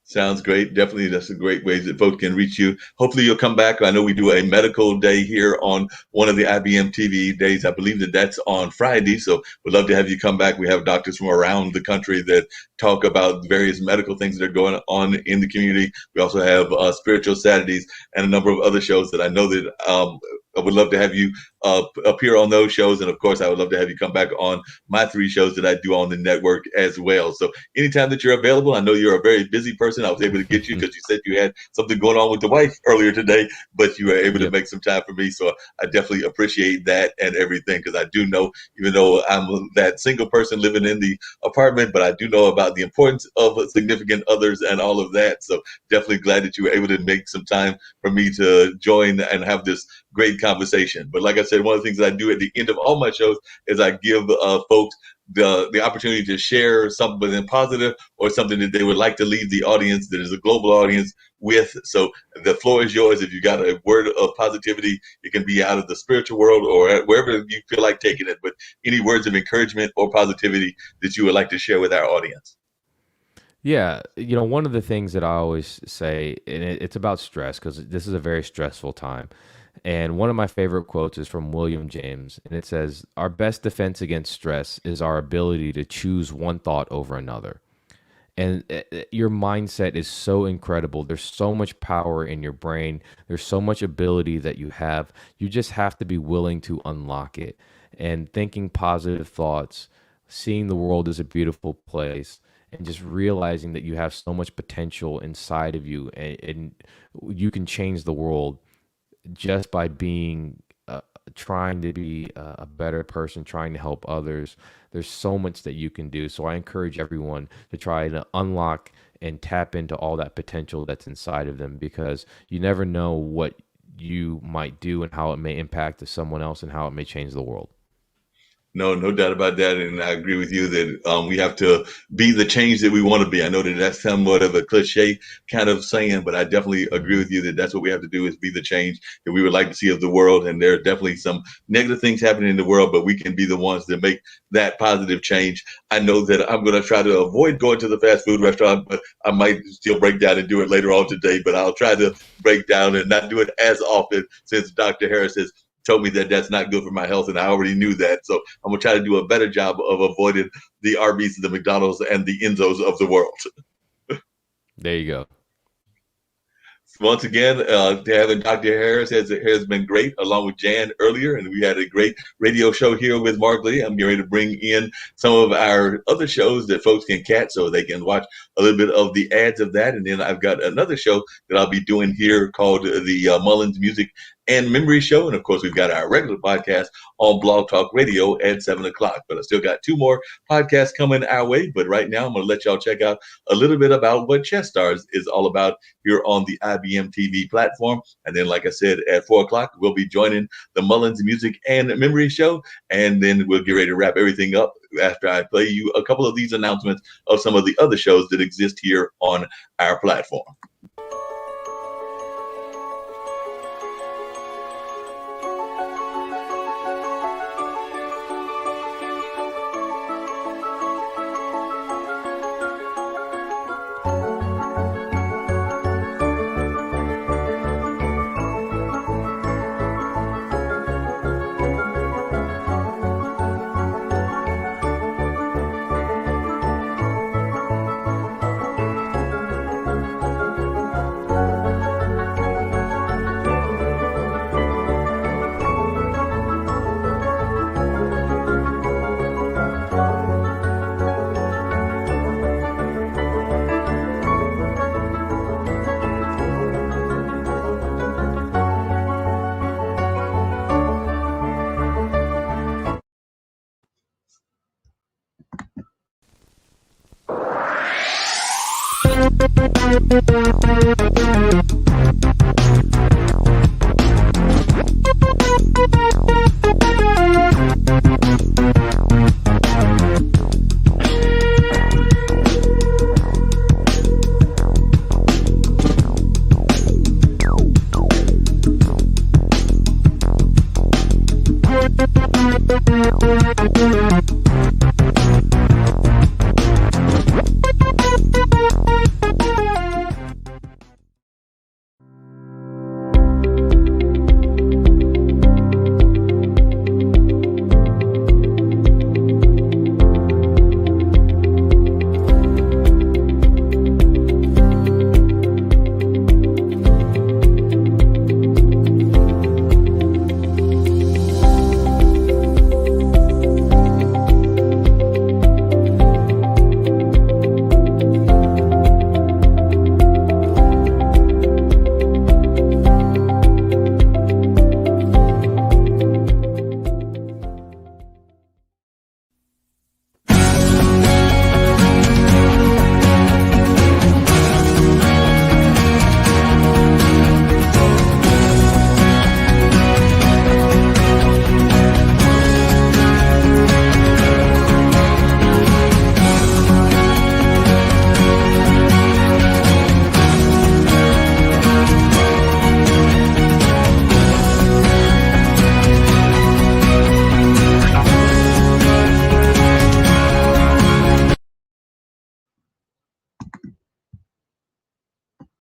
Sounds great. Definitely, that's a great ways that folks can reach you. Hopefully, you'll come back. I know we do a medical day here on one of the IBM TV days. I believe that that's on Friday. So we'd love to have you come back. We have doctors from around the country that talk about various medical things that are going on in the community. We also have Spiritual Saturdays and a number of other shows that I know that I would love to have you appear on those shows. And of course, I would love to have you come back on my 3 shows that I do on the network as well. So anytime that you're available, I know you're a very busy person. I was able to get you because you said you had something going on with the wife earlier today, but you were able to Yep. make some time for me. So I definitely appreciate that and everything, because I do know, even though I'm that single person living in the apartment, but I do know about the importance of significant others and all of that. So definitely glad that you were able to make some time for me to join and have this great conversation. But like I said, one of the things that I do at the end of all my shows is I give folks the opportunity to share something positive or something that they would like to leave the audience that is a global audience with. So the floor is yours. If you got a word of positivity, it can be out of the spiritual world or wherever you feel like taking it. But any words of encouragement or positivity that you would like to share with our audience. Yeah, one of the things that I always say, and it's about stress because this is a very stressful time. And one of my favorite quotes is from William James, and it says, "Our best defense against stress is our ability to choose one thought over another." And your mindset is so incredible. There's so much power in your brain. There's so much ability that you have. You just have to be willing to unlock it. And thinking positive thoughts, seeing the world as a beautiful place, and just realizing that you have so much potential inside of you, and you can change the world just by being trying to be a better person, trying to help others. There's so much that you can do. So I encourage everyone to try to unlock and tap into all that potential that's inside of them, because you never know what you might do and how it may impact someone else and how it may change the world. No, no doubt about that. And I agree with you that we have to be the change that we want to be. I know that that's somewhat of a cliche kind of saying, but I definitely agree with you that that's what we have to do, is be the change that we would like to see of the world. And there are definitely some negative things happening in the world, but we can be the ones that make that positive change. I know that I'm going to try to avoid going to the fast food restaurant, but I might still break down and do it later on today. But I'll try to break down and not do it as often, since Dr. Harris has told me that that's not good for my health, and I already knew that. So I'm gonna try to do a better job of avoiding the Arby's, the McDonald's, and the Enzos of the world. There you go. Once again, having Dr. Harris has been great, along with Jan earlier, and we had a great radio show here with Mark Lee. I'm getting ready to bring in some of our other shows that folks can catch so they can watch a little bit of the ads of that. And then I've got another show that I'll be doing here called the Mullins Music and Memory Show. And of course, we've got our regular podcast on Blog Talk Radio at 7 o'clock. But I still got two more podcasts coming our way. But right now, I'm going to let y'all check out a little bit about what Chess Stars is all about here on the IBM TV platform. And then, like I said, at 4 o'clock, we'll be joining the Mullins Music and Memory Show. And then we'll get ready to wrap everything up after I play you a couple of these announcements of some of the other shows that exist here on our platform.